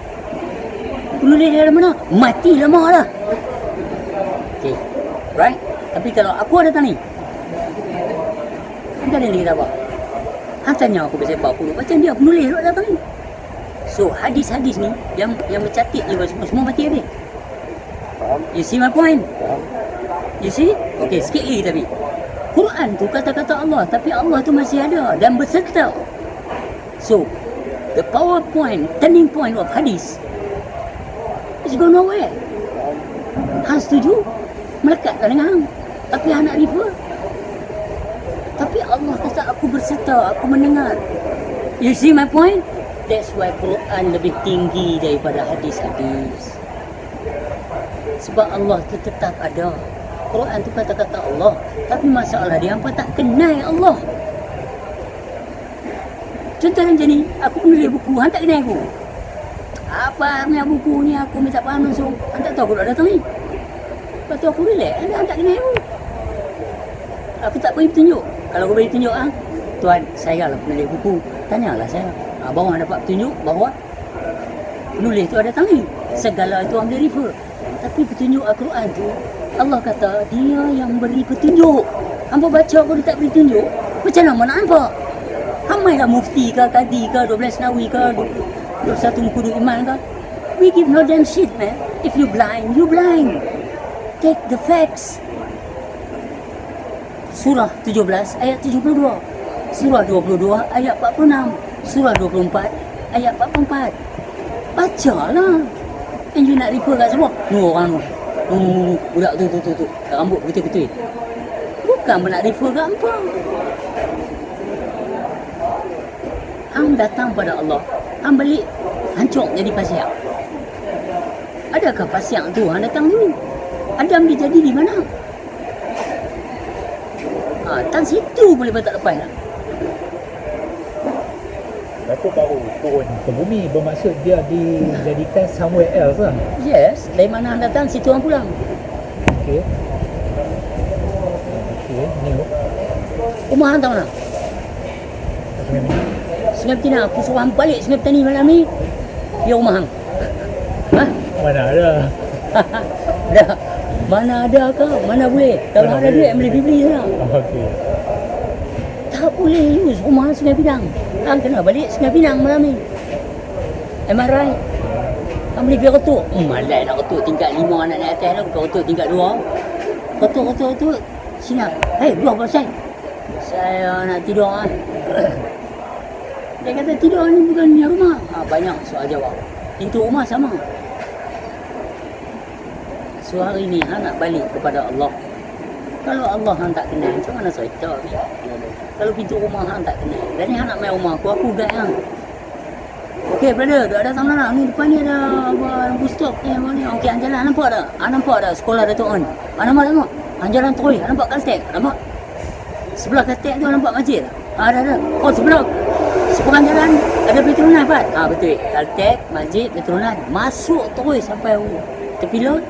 Penulis dia dari mana? Mati lama dah. Okay, right? Tapi kalau aku ada tanya, entah dia kata apa? Han tanya aku pasal apa aku baca dia penulis dia datang ni. So hadis-hadis ni yang bercatat je semua mati habis. You see my point? You see? Okay, sikit lagi tapi Quran tu kata-kata Allah, tapi Allah tu masih ada dan berserta. So the PowerPoint, turning point of hadis is go nowhere. Han setuju, melekat dengan hang, tapi hang nak refer. Tapi Allah kata aku berserta, aku mendengar. You see my point? That's why Quran lebih tinggi daripada hadis-hadis. Sebab Allah tu tetap ada. Quran tu kata-kata Allah, tapi masalah dia hampa tak kenal Allah. Contoh macam ni, aku menulis buku, hang tak kenal aku. Apa punya buku ni aku minta faham langsung. Hang tak tahu aku nak datang ni. Lepas tu aku relax, hang tak kenal aku. Aku tak beri petunjuk. Kalau aku beri petunjuk, tuan, saya lah penulis buku. Tanyalah saya. Baru dapat petunjuk bahawa penulis tu ada datang ni. Segala itu ambil refer. Tapi petunjuk Al-Quran tu, Allah kata dia yang beri petunjuk. Hampa baca aku dia tak beri petunjuk, macam mana nak nampak? Hamailah mufti ke, kadi ke, 12 nawi ke, 21 muka duk iman ke. We give no damn shit, man. If you blind, you blind. Take the facts. Surah 17 ayat 72. Surah 22 ayat 46. Surah 24 ayat 44. Bacalah. And you nak refer kat semua. Orang tu. Budak tu. Rambut betul-betul. Bukan nak refer kat apa. Hang datang pada Allah. Hang balik hancur jadi pasiak. Adakah pasiak tu hang datang dulu? Adam dia jadi di mana? Tan situ boleh tak lepas lah. Lepas tu baru turun ke bumi, bermaksud dia dijadikan somewhere else lah. Yes, dari mana hang datang, situ hang pulang. Okay, ni Rumah hang tahu nak? Sungai Betina, aku suruh hang balik Sungai Petani malam ni. Dia rumah hang. mana ada. Dah. Mana ada ke? Mana boleh? Kalau ada duit boleh beli sana. Okey. Tak boleh use rumah Sungai Pinang. Hang kena balik Sungai Pinang malam ni. Am I right? Hang boleh pergi ketuk. Malai nak ketuk tingkat 5 nak naik atas dah. Bukan ketuk tingkat 2. Ketuk. Sini. Hei, buah pasal. Saya nak tidur ah. Dia kata tidur ni bukan ni rumah. Banyak soal jawab. Pintu rumah sama. So hari ni hang nak balik kepada Allah. Kalau Allah hang tak kenal, macam mana cerita ni? Kalau pintu rumah hang tak kenal, dan ni hang nak main rumah aku guide hang. Okey brother, dah datang dah. Ni depan ni ada bus stop ni apa ni. Okey, hang jalan nampak tak? Nampak tak sekolah Datuk On? Nampak tak? Hang jalan terus, nampak Caltech? Nampak? Sebelah Caltech tu nampak masjid? Ada. Oh, seberang jalan ada Petronas Pat. Betul. Caltech, masjid, Petronas. Masuk terus sampai tepi laut.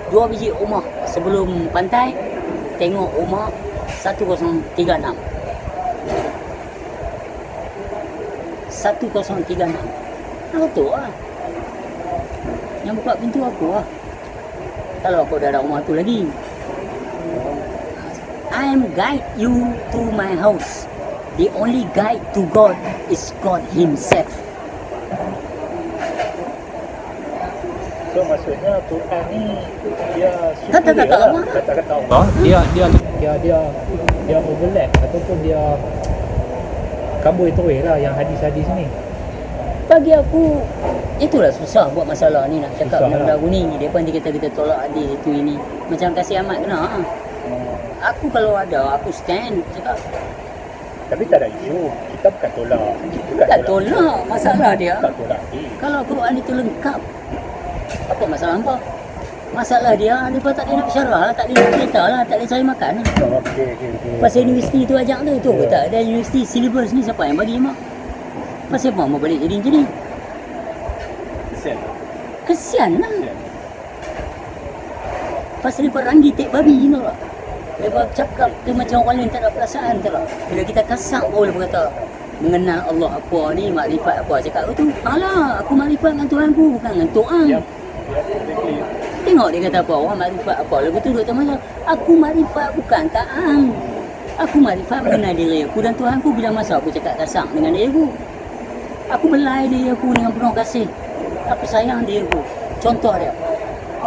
2 biji rumah sebelum pantai. Tengok rumah 1036. 1036. Aku lah. Yang buka pintu aku lah. Kalau aku dah ada rumah tu lagi. I am guide you to my house. The only guide to God is God Himself. So maksudnya Quran ni dia Kata-kata Allah. Kata-kata Allah. Dia overlap ataupun dia kamboi terus lah yang hadis-hadis ni. Bagi aku Itulah susah buat masalah ni nak cakap Susah benda-benda lah. aku ni. Depan dia kata kita tolak hadis itu ini. Macam kasih amat kena. Aku kalau ada, aku stand cakap. Tapi tak ada isu. Kita bukan tolak. Tak tolak masalah dia. Tak tolak. Kalau Quran itu lengkap, apa masalah apa? Masalah dia, dia tak boleh nak bersyarah lah, tak boleh nak cerita lah, tak boleh cari makan lah. Okey. Pasal universiti tu ajak tu, tu tak ada universiti syllabus ni siapa yang bagi mak? Pasal apa mau balik jadi? Kesian. Kesian lah. Kesian. Pasal dia peranggi tek babi tu lah. Dia cakap tu macam orang lain tak ada perasaan tu lah. Bila kita kasak baru dia berkata, mengenal Allah apa ni, makrifat apa. Cakap tu, alah aku makrifat dengan Tuhan aku, bukan dengan Tuhan. Yap. Exactly. Tengok dia kata apa, orang makrifat apa. Lepas tu Dr. Mazhar, aku makrifat bukan Ta'ang. Aku makrifat mengenal diri aku dan Tuhan aku. Bila masa aku cakap kasar dengan diri aku, aku belai diri aku dengan penuh kasih. Aku sayang diri aku. Contoh dia,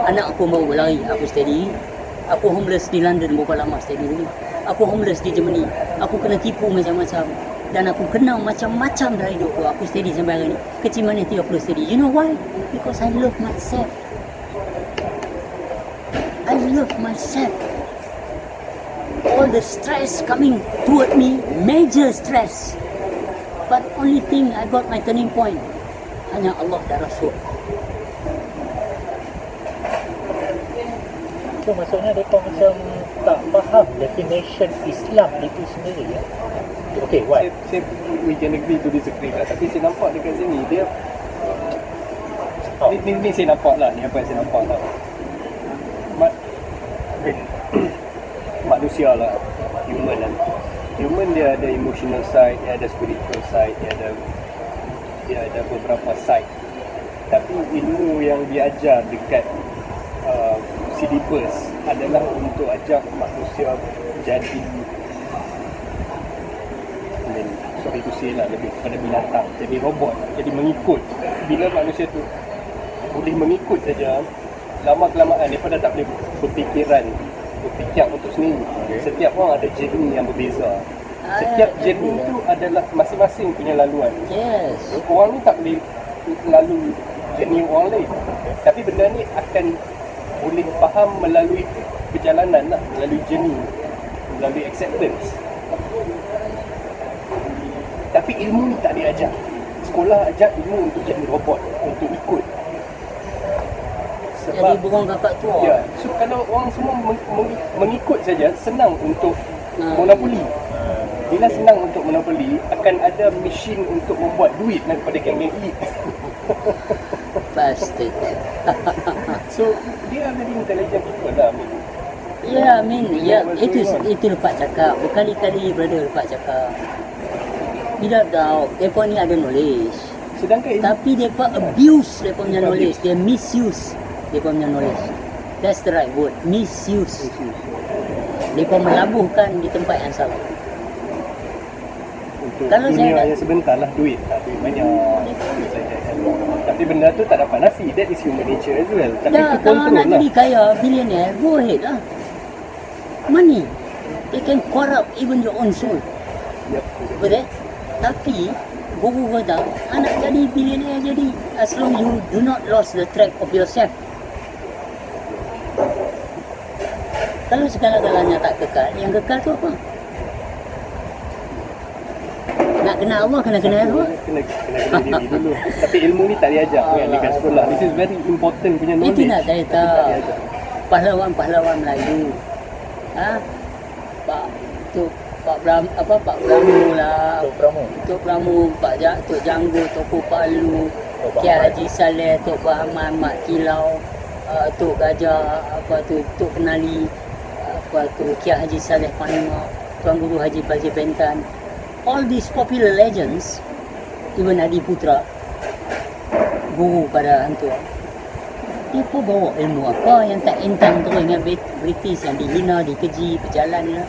anak aku baru berlari, aku steady. Aku homeless di London berapa lama steady dulu. Aku homeless di Germany. Aku kena tipu macam-macam. Dan aku kena macam-macam dari hidup aku. Aku steady sampai hari ni. Kecil mana 30 steady. You know why? Because I love myself. I love myself. All the stress coming toward me, major stress. But only thing I got my turning point, hanya Allah dan Rasul. So maksudnya mereka macam tak faham definition Islam itu sendiri ya. Okay, why? Saya we can agree to disagree lah. Tapi saya nampak dekat sini dia Oh. ni saya nampak lah. Ni apa yang saya nampak lah. Manusia lah, human lah. Human dia ada emotional side, dia ada spiritual side, dia ada beberapa side. Tapi ilmu yang diajar dekat syllabus adalah untuk ajak manusia jadi sorry to say lah, lebih kepada binatang, jadi robot, jadi mengikut. Bila manusia tu boleh mengikut saja, lama-kelamaan dia dah tak boleh berfikir untuk sendiri. Setiap orang ada journey yang berbeza. Setiap journey tu adalah masing-masing punya laluan. Yes. Orang ni tak boleh lalu journey orang lain. Tapi benda ni akan boleh faham melalui perjalanan lah, melalui journey, melalui acceptance. Tapi ilmu ni tak diajar. Sekolah ajar ilmu untuk jadi robot, untuk ikut. Jadi burung kakak tua. Ya, so kalau orang semua mengikut saja, senang untuk monopoli. Bila senang untuk monopoli, akan ada mesin untuk membuat duit daripada geng-geng elit. Pasti. So, dia very intelligent people lah. Ya, itu lepas cakap. Berkali-kali brother lepas cakap. Tidak tahu, mereka ni ada knowledge. Sedangkan Tapi mereka abuse mereka punya knowledge. Dia misuse mereka punya knowledge. That's the right word, misuse. Mereka melabuhkan di tempat yang salah. untuk Kalau saya dunia tak- yang sebentar lah, duit banyak. Tapi benda tu tak dapat nafi. That is human nature as well. Tapi Dah, tu kalau control nak lah. jadi kaya, billionaire, go ahead lah. Money. They can corrupt even your own soul. Yep. Betul? Tapi, guru kata, anak jadi billionaire jadi, as long you do not lose the track of yourself. Kalau segala-galanya tak kekal, yang kekal tu apa? Nak kenal Allah, kena kenal Allah. Kena diri dulu. Tapi ilmu ni tak diajar kan dekat sekolah. This is very important punya knowledge. Itu nak cerita Tapi tak diajar. pahlawan-pahlawan Melayu. Pak Bramu lah, Tok Pramu. Tok Pramu, Tok Janggu, Tok Palu, Kiai Haji Saleh, Tok Bahman, Mak Kilau, Tok Gajah, Tok Kenali, Kiai Haji Saleh Panima, Tuan Guru Haji Fazil Bentan. All these popular legends, even Adi Putra, guru pada hantua, dia pun bawa ilmu apa yang tak entang terus dengan British yang dihina, dikeji, berjalan.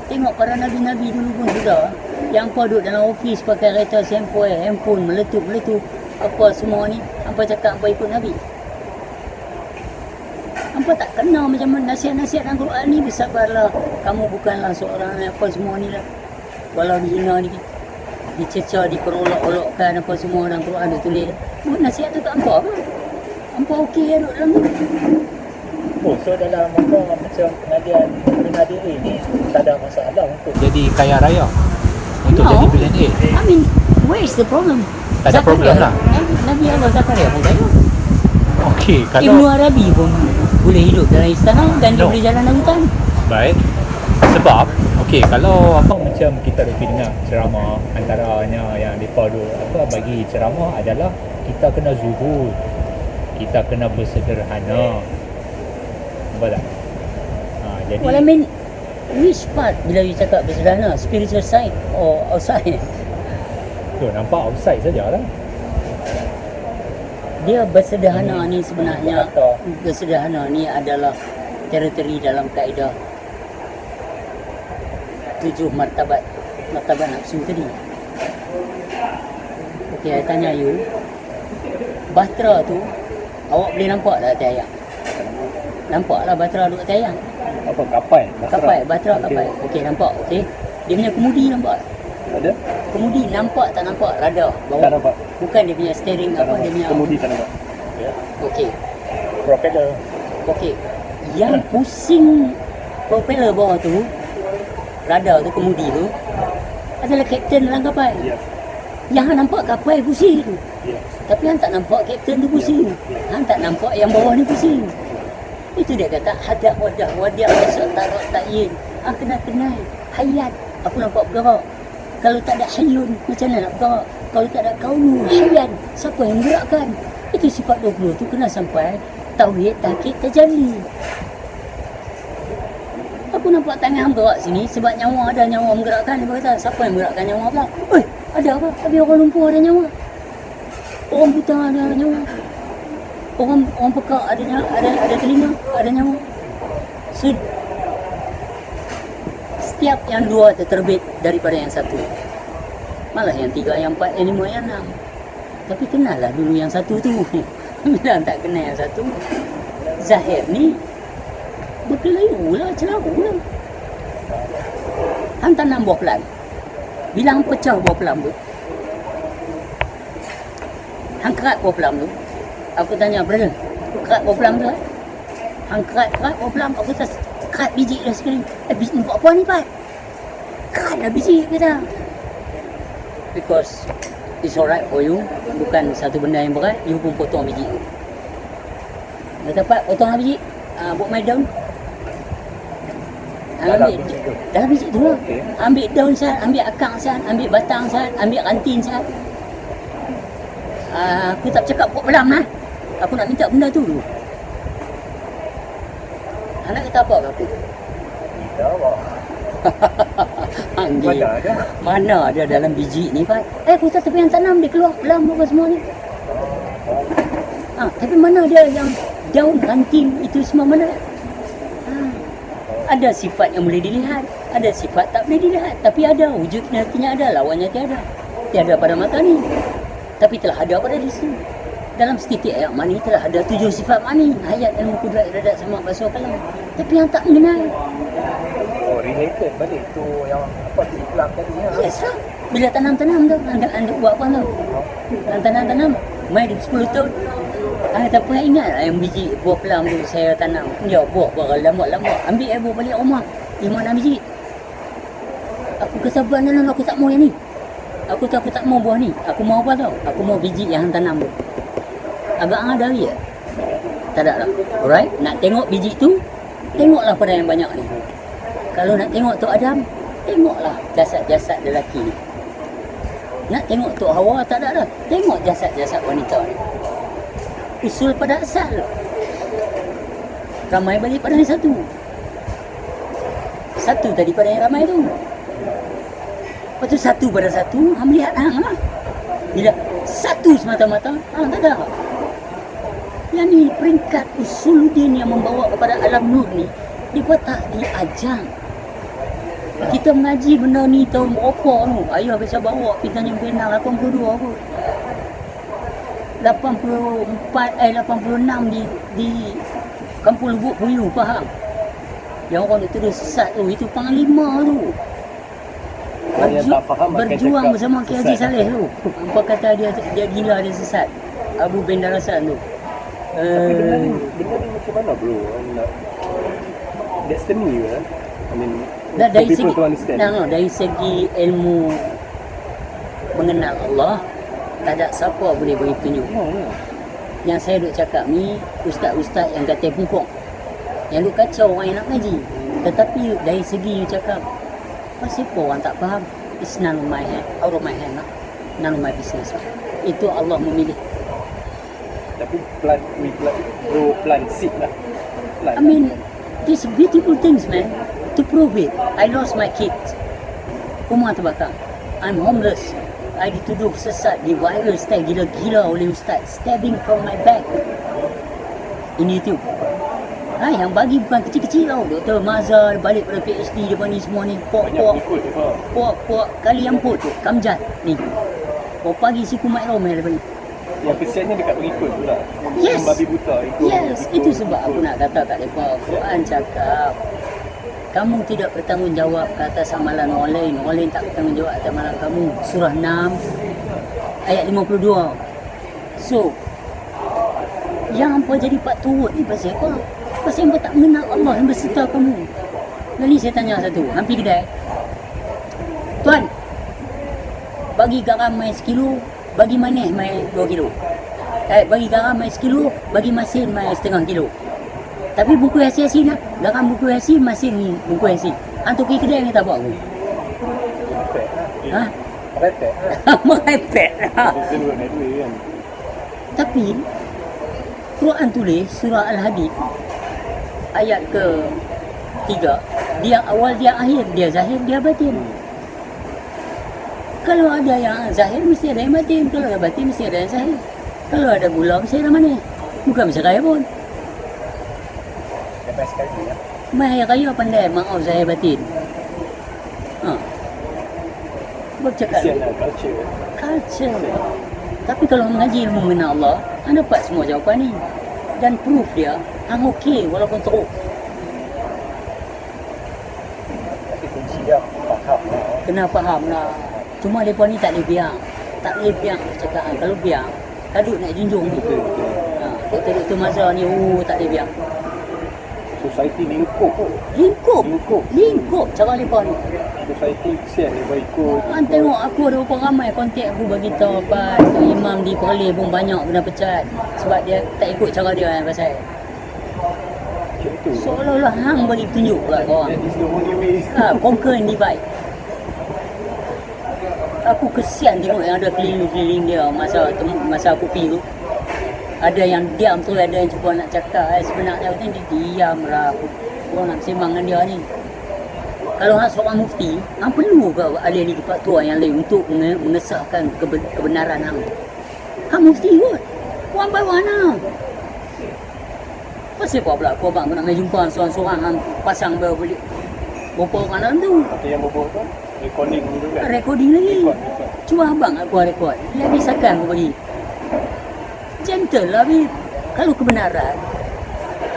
Tengok para Nabi-Nabi dulu pun sudah. Yang apa duduk dalam ofis pakai kereta sempoi, handphone, meletup-meletup. Apa semua ni, hampa cakap hampa ikut Nabi. Hampa tak kenal macam mana nasihat-nasihat dalam Quran ni. Bersabarlah, kamu bukanlah seorang apa semua ni lah. Walau dihina ni. dicecah, diperolok-olokkan apa semua dalam Quran dia tulis. Buat nasihat tu kat hampa apa? Hampa okey duduk dalam tu. Oh, so dalam macam pengajian diri ni tak ada masalah untuk jadi kaya raya, untuk No. jadi billionaire. I mean, where is the problem? Tak ada problem lah. Nabi Allah Zakaria pun kaya. Okey, Ibnu kalau Arabi pun boleh hidup dalam istana dan dia No. boleh jalan dalam hutan. baik, sebab okey, kalau apa macam kita pergi dengar ceramah, antaranya yang depa bagi ceramah adalah kita kena zuhud, kita kena bersederhana. Nampak tak? Jadi Well, I mean, which part bila you cakap bersederhana? Spiritual side or outside? tu nampak outside sajalah. Dia bersederhana ni sebenarnya, Kata. bersederhana ni adalah teritori dalam kaedah 7 martabat nafsu tadi. Okey, I tanya you, bahtera tu awak boleh nampak tak atas ayam? Nampaklah bahtera duduk atas ayam. Apa kapal? Kapal, bahtera Okey. kapal. Okey, nampak. Okey. Dia punya kemudi nampak. Ada? Kemudi nampak tak nampak? Radar Tak bawah. nampak. Bukan dia punya steering Tak apa dia nampak. punya. Kemudi tak nampak. Okey. Propeller. Okey. Yang pusing propeller bawah tu, radar tu, kemudi tu adalah kapten dalam kapal. Ya. Yang hang nampak kapal pusing. Ya. Tapi hang tak nampak kapten tu pusing. Hang tak nampak yang bawah ni pusing. Itu dia kata hadak wadah besok tarak takyin. Hang kena kenal hayat. Aku nampak bergerak. Kalau tak ada hayyun, macam mana nak bergerak? Kalau tak ada kaunu, hayyan, siapa yang menggerakkan? Itu sifat 20 tu kena sampai tauhid, tahqiq, tajalli. Aku nampak tangan hang bergerak sini sebab nyawa ada nyawa menggerakkan. Dia kata, siapa yang menggerakkan nyawa pula? Oi, ada apa? Tapi orang lumpuh ada nyawa. Orang buta ada nyawa. Orang pekak ada telinga, ada nyawa. So, setiap yang dua terbit daripada yang satu. Malah yang 3, yang 4, yang 5, yang 6. Tapi kenallah dulu yang satu tu. Bila tak kenal yang satu, Zahir ni berkelayu lah, celaru lah. Hang tanam buah pelan. Bila hang pecah buah pelan tu, hang kerat buah pelan tu, aku tanya, brother, kerat buah pelan tu? Hang kerat buah pelan, aku kata, kerat biji dah sekali. Biji buat apa ni, Pat? Kerat lah biji, kata. Because it's alright for you, bukan satu benda yang berat, you pun potong biji tu. Kata, Pat, potonglah biji, buat my daun. Dalam Ambil biji tu? dalam biji tu lah. Okey. Ambil daun sat, ambil akang sat, ambil batang sat, ambil ranting sat. Aku tak cakap buat pelam lah. Aku nak minta benda tu dulu. Anak kata apa ke aku? Tidak, Pak. Anggil. Mana ada? Mana ada dalam biji ni, Pak? Aku tak tapi yang tanam dia keluar pelam apa semua ni. Tapi mana dia yang daun ranting itu semua mana? Ada sifat yang boleh dilihat, ada sifat tak boleh dilihat. Tapi ada, wujud nyatanya ada, lawannya tiada. Tiada pada mata ni, tapi telah ada pada di situ. Dalam setitik ayat mani telah ada 7 sifat mani. Hayat, ilmu, kudrat, iradat, sama, basuh, kalam. Tapi yang tak mengenal. Oh, related balik tu yang apa tu iklan tadi ya. Yes lah. Bila tanam-tanam tu, anda buat apa tu? Tanam-tanam, mai di 10 tahun. Tak pernah ingat lah yang biji buah pelam tu saya tanam. Ya, buah lama-lama. Ambil buah balik rumah. 5-6 biji. Aku kata, Abang, aku tak mau yang ni. Aku tak mau buah ni. Aku mau apa tau? Aku mau biji yang tanam tu. Agak ada ya? Tak ada lah. Alright? Nak tengok biji tu, tengoklah pada yang banyak ni. Kalau nak tengok Tok Adam, tengoklah jasad-jasad lelaki ni. Nak tengok Tok Hawa, tak ada dah. Tengok jasad-jasad wanita ni. Usul pada asal. Ramai balik pada yang satu. Satu daripada yang ramai tu. Lepas tu satu pada satu, hang melihat hang lah. Bila satu semata-mata, hang tak ada. Yang ni peringkat usuluddin yang membawa kepada alam nur ni, dia buat tak diajar. Kita mengaji benda ni tahun berapa tu? Ayah biasa bawa kita yang penal 82 kot. 86 di Kampung Lubuk Puyu, faham? Yang orang tu terus sesat tu, itu panglima tu. orang yang tak faham akan berjuang cakap bersama Ki Haji sesat. Saleh tu. Apa kata dia gila, dia sesat. Abu bin Darasan tu. Tapi benda ni macam mana bro? Nak destiny ke? I mean, Dan for dari people segi to understand. dari segi ilmu mengenal Allah, tak ada siapa boleh beri petunjuk. Ya. Yang saya duk cakap ni, ustaz-ustaz yang kata pungkong, yang duk kacau orang yang nak ngaji. Tetapi dari segi you cakap, pasal apa orang tak faham? It's none of my hand, out of my hand lah. None of my business lah. Itu Allah memilih. Tapi plant seed lah. Plant. I mean, these beautiful things, man. To prove it, I lost my kids. Rumah terbakar. I'm homeless. I dituduh sesat, di viral style gila-gila oleh ustaz. Stabbing from my back. In YouTube. Yang bagi bukan kecil-kecil tau. Dr. Mazhar balik pada PhD depan ni semua ni. Banyak pengikut je pak. Puak kali yang put tu. Kamjat ni. Pagi siku Mak Romel daripada ni. Yang kesiannya dekat pengikut tu lah. Yes. Yang babi buta ikut. Yes, itu sebab aku nak kata tak lepas. Quran cakap, kamu tidak bertanggungjawab ke atas amalan orang lain. Orang lain tak bertanggungjawab atas amalan kamu. Surah 6 ayat 52. So, yang hampa jadi pak turut ni pasal apa? Pasal hampa tak mengenal Allah yang berserta kamu. Lalu saya tanya satu, hampir kedai. Tuan, bagi garam mai 1 kilo, bagi manis mai 2 kilo. Bagi garam mai 1 kilo, bagi masin mai 1/2 kilo. Tapi buku hasil-hasil lah. Garam buku hasil, masin ni buku hasil. Hantu pergi kedai ni tak buat aku. Ha? Repek lah. Merepek lah. Dia dua naik duit kan. Tapi Quran tulis surah Al-Hadid ayat ke 3, dia awal, dia akhir, dia zahir, dia batin. Kalau ada yang zahir mesti ada yang batin, kalau ada batin mesti ada yang zahir. Kalau ada gula mesti ada manis. Bukan mesti kaya pun. Best sekali lah. Mai kaya pandai maaf zahir batin. Bercakap Kesian lah culture. culture. Tapi kalau mengaji ilmu mengenal Allah, anda dapat semua jawapan ni. Dan proof dia, hang okey walaupun teruk. Tapi kunci dia faham lah. Kena faham lah. Cuma mereka ni tak boleh biar. Tak boleh biar cakap. Kalau biar, kadut nak junjung ni. Doktor-doktor Mazhar ni, tak boleh biar. Society lingkup. Lingkup cara mereka ni. Society kesian dia ikut. Tengok aku ada berapa ramai kontak aku bagi tahu apa imam di Perlis pun banyak kena pecat sebab dia tak ikut cara dia yang pasal. Macam tu. Seolah-olah hang bagi petunjuk pula kau orang. That is the only way. Conquer and divide. Aku kesian tengok yang ada keliling-keliling dia masa aku pergi tu. Ada yang diam tu, ada yang cuba nak cakap. Sebenarnya dia diam lah. Orang nak sembang dengan dia ni. Kalau hang seorang mufti, hang perlu ke ahli-ahli kepatuan yang lain untuk mengesahkan kebenaran hang? Hang mufti kot. Orang bawah mana? Pasal apa pula aku abang nak main jumpa seorang-seorang hang pasang berapa orang dalam tu? Atau yang berbual tu recording dulu kan. Recording lagi. Record. Cuba abang aku rekod. Lagi sakan aku bagi. Gentle lah Habib. Kalau kebenaran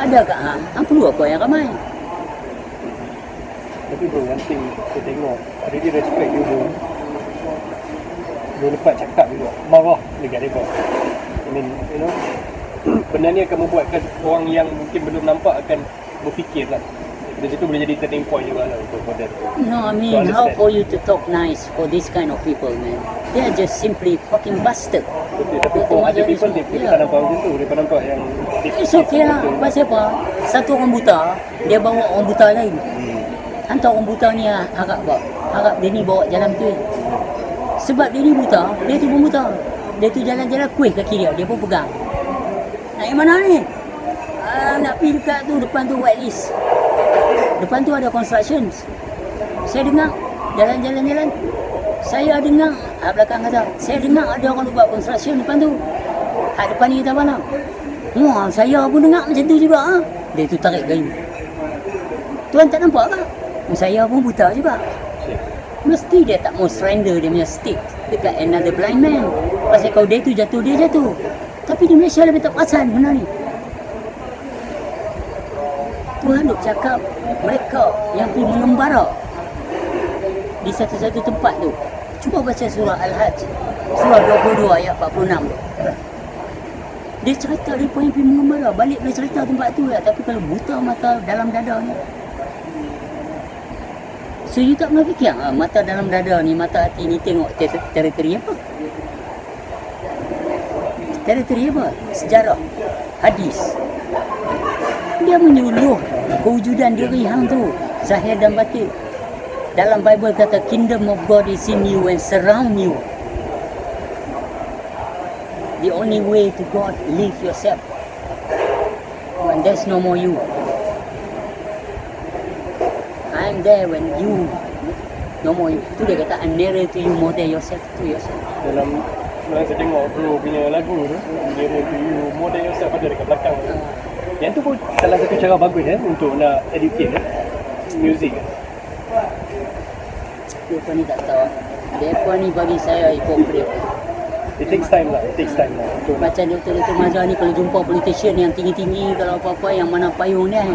ada kat hang, hang perlu apa yang ramai? Tapi bro, one thing saya tengok, I really respect you bro. Bro lepas cakap juga, marah dekat mereka. I mean, you know, benda ni akan membuatkan orang yang mungkin belum nampak akan berfikir lah. Dari situ boleh jadi turning point juga lah untuk modern. No, I To mean, how understand. for you to talk nice for this kind of people, man? They are just simply fucking bastard. Betul, tapi for other people, dia tak nampak macam tu. Dia nampak yang It's okay lah. Pasal apa? Satu orang buta, dia bawa orang buta lain. Hantar orang buta ni harap apa? Harap dia ni bawa jalan betul. Sebab dia ni buta, dia tu pun buta. Dia tu jalan-jalan kuih kaki dia pun pegang. Nak yang mana ni? Nak pergi dekat tu, depan tu whitelist. Depan tu ada construction. Saya dengar jalan-jalan. Saya dengar belakang kata, saya dengar ada orang buat construction depan tu. Depan ni kita mana? Wah, saya pun dengar macam tu juga. Dia tu tarik kayu. Tuan tak nampak tak? Saya pun buta juga. Mesti dia tak mau surrender dia punya stick dekat another blind man. Pasal kalau dia tu jatuh, dia jatuh. Tapi di Malaysia lebih tak perasan benda ni. Tuhan duk cakap mereka yang pergi mengembara di satu-satu tempat tu. Cuba baca surah Al-Hajj, surah 22 ayat 46 tu. Dia cerita dia punya pergi mengembara, balik dia cerita tempat tu ya. Tapi kalau buta mata dalam dada ni, so you tak pernah fikir mata dalam dada ni, mata hati ni tengok teritori apa? Teritori apa? Sejarah, hadis. Dia menyuluh kewujudan diri hang tu, zahir dan batin. Dalam Bible kata kingdom of God is in you and surround you. The only way to God, live yourself. When there's no more you. I'm there when you no more you. Tu dia kata I'm nearer to you more than yourself to yourself. Dalam saya tengok bro punya lagu tu, nearer to you more than yourself, ada dekat belakang tu. Yang tu pun salah satu cara bagus untuk nak educate music. Mereka ni tak tahu. Mereka ni bagi saya hipokrit. It takes time lah untuk Macam Dr. Mazhar ni kalau jumpa politician yang tinggi-tinggi, kalau apa-apa yang mana payung dia,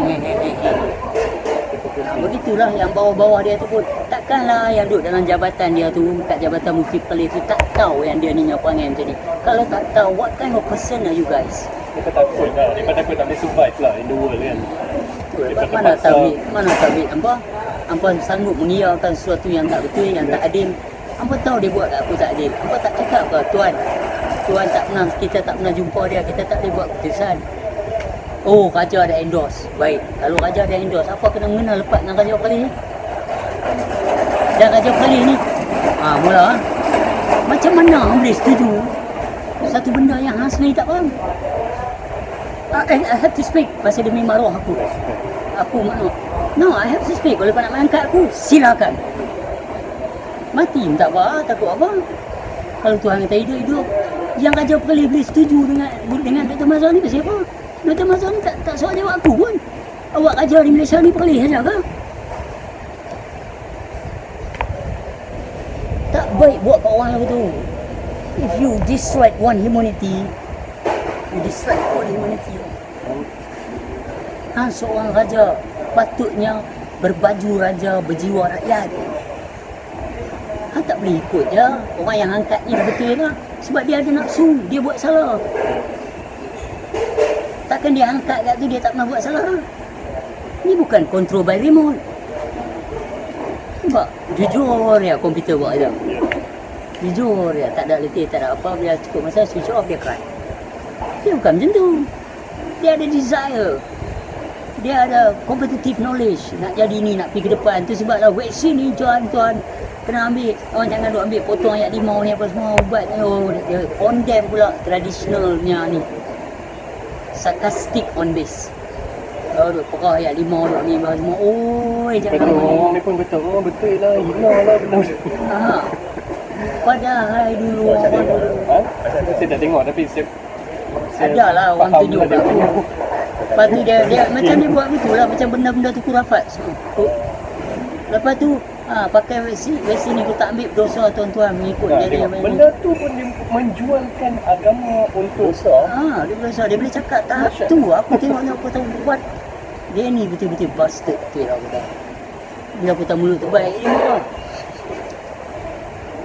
begitulah yang bawah-bawah dia tu pun. Takkanlah yang duduk dalam jabatan dia tu, kat jabatan Mufti Khalid tu, tak tahu yang dia ni perangai macam ni. Kalau tak tahu, what kind of person are you guys? mereka takut lah, mereka takut tak boleh survive lah in the world kan. Mana tabik Hampa sanggup mengiyakan sesuatu yang tak betul, yang tak adil. Hampa tahu dia buat kat aku tak adil. Hampa tak cakap ke Tuan tak pernah, kita tak pernah jumpa dia, kita tak boleh buat keputusan. Oh, Raja ada endorse. Baik, kalau Raja ada endorse, apa kena mengena lepas dengan Raja Khalid ni? Dan Raja Khalid ni mula macam mana hang boleh setuju satu benda yang hang sendiri tak faham? I have to speak pasal demi maruah aku. Aku makna. No, I have to speak. Kalau kau nak mengangkat aku, silakan. Mati pun tak apa, takut apa? Kalau Tuhan kata hidup. Yang Raja Khalid boleh setuju dengan Dr. Mazhar ni pasal apa? Dr. Mazhar ni tak soal jawab aku pun. Awak Raja di Malaysia ni Khalid saja ke? Tak baik buat kat orang lain tu. If you destroy one humanity, you destroy all humanity. Seorang raja patutnya berbaju raja, berjiwa rakyat. Tak boleh ikut je orang yang angkat ni betul lah. Sebab dia ada nafsu, dia buat salah. Takkan dia angkat kat tu dia tak pernah buat salah. Ni bukan control by remote. Sebab jujur ya komputer buat je. Jujur ya, tak ada letih, tak ada apa. Bila cukup masa switch off dia cry. Dia bukan macam tu. Dia ada desire. Dia ada competitive knowledge. Nak jadi ni, nak pergi ke depan. Tu sebablah vaksin ni tuan-tuan kena ambil. Orang jangan duk ambil potong ayat limau ni apa semua ubat ni. Oh, dia condemn pula traditionalnya ni. Sarcastic on this. Oh, duk perah ayat limau duk ni apa semua. Oi, jangan Betul, orang ni pun betul. Oh, betul lah, hina lah benda. Padahal dulu orang dulu. Saya tak tengok tapi saya Adalah orang faham tunjuk lah kat dia aku. punya. Lepas tu dia macam dia buat begitulah, macam benda-benda tu kurafat semua. Lepas tu pakai vaksin ni aku tak ambil berdosa tuan-tuan mengikut Nah, jadi tengok, benda tu pun dia menjualkan agama untuk dia berdosa, dia boleh cakap tahap tu. Aku tengoknya aku tahu buat dia ni betul-betul bastard tu lah aku tahu. Bila aku tahu mulut tu baik dia apa.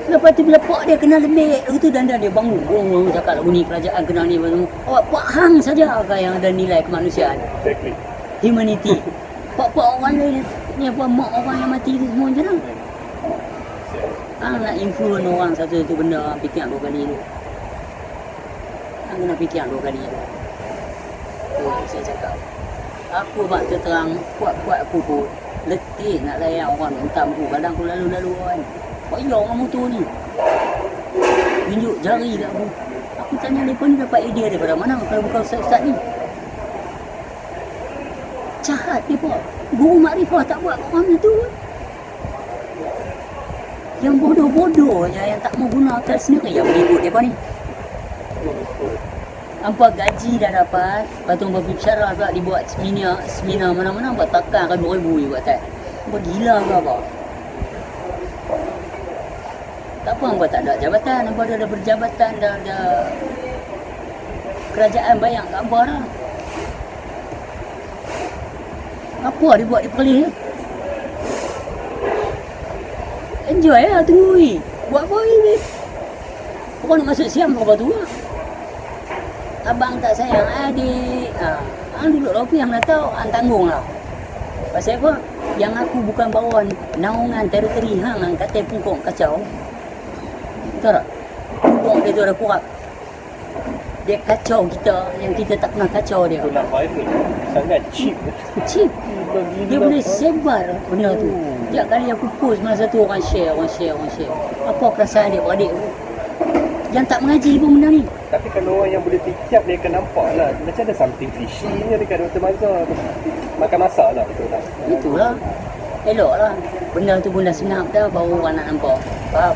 Lepas tu bila pak dia kena lembik tu dan dia bangun. Oh, cakap lagu ni kerajaan kena ni apa semua. Awak pak hang saja yang ada nilai kemanusiaan. exactly. Humanity. Pak-pak orang lain ni apa mak orang yang mati tu semua macam mana? Hang nak influence orang satu benda hang fikir 2 kali tu. Hang kena fikir 2 kali tu. Tu saya cakap. Aku buat terang kuat-kuat aku pun letih nak layan orang hentam aku. Kadang aku lalu-lalu kan. Payah orang motor ni. Tunjuk jari kat aku. Aku tanya mereka ni dapat idea daripada mana kalau bukan ustaz-ustaz ni. Jahat mereka. Guru makrifah tak buat orang macam tu. Yang bodoh-bodoh je yang tak mau guna akal sendiri yang berikut mereka ni. Hampa gaji dah dapat. Lepas tu hampa pergi bicara pula dibuat seminar mana-mana. Hampa takkan kan 2,000 je buat tak. Hampa gila ke apa? Tak apa hampa tak ada jabatan. Hampa dah ada berjabatan. Dah ada kerajaan banyak kat hampa dah. Apa dia buat di Perlis ni? enjoy lah tunggu. Buat apa ni? Kau nak masuk siam kau tu lah. Abang tak sayang adik. Duduk lopi yang nak tahu, tanggung lah. Pasal apa? Yang aku bukan bawa naungan teritori hang kata pungkong kacau. Betul tak? Pungkong dia tu ada kuat. Dia kacau kita yang kita tak pernah kacau dia. Itu nak viral. Sangat cheap. Cheap. Dia boleh sebar benda tu. Tiap kali aku post masa tu orang share. Apa perasaan dia beradik tu? Yang tak mengaji pun benda ni. Tapi kalau orang yang boleh fikir dia akan nampak lah. Macam ada something fishy ni dekat Dr. Mazhar. Makan masak lah, betul tak? Itulah. Elok lah. Benda tu pun dah senap dah baru orang nak nampak. Faham?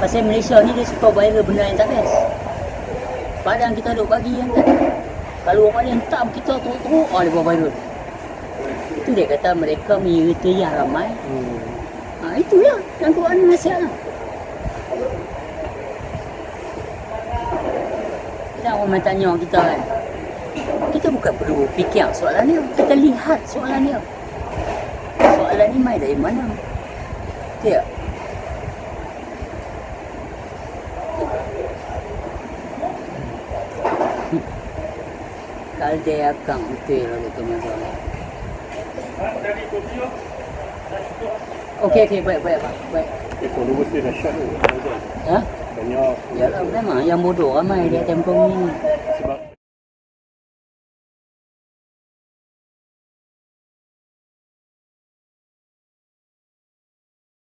Pasal Malaysia ni dia suka viral benda yang tak best. Padang kita duk bagi yang tak. Kalau orang lain tak kita teruk-teruk, dia buat viral. Itu dia kata mereka menyertai yang ramai. Itu ya. Yang Quran ni nasihat lah. Kita orang tanya kita kan. Kita bukan perlu fikir soalan dia. Kita lihat soalan dia. Soalan ni mai dari mana? Betul tak? Kalde akang betul lah Dr. Mazhar. Okey, baik. Followers dia dah shot tu. Ha? Banyak. Yalah, memang yang bodoh ramai di atas muka bumi ni. Sebab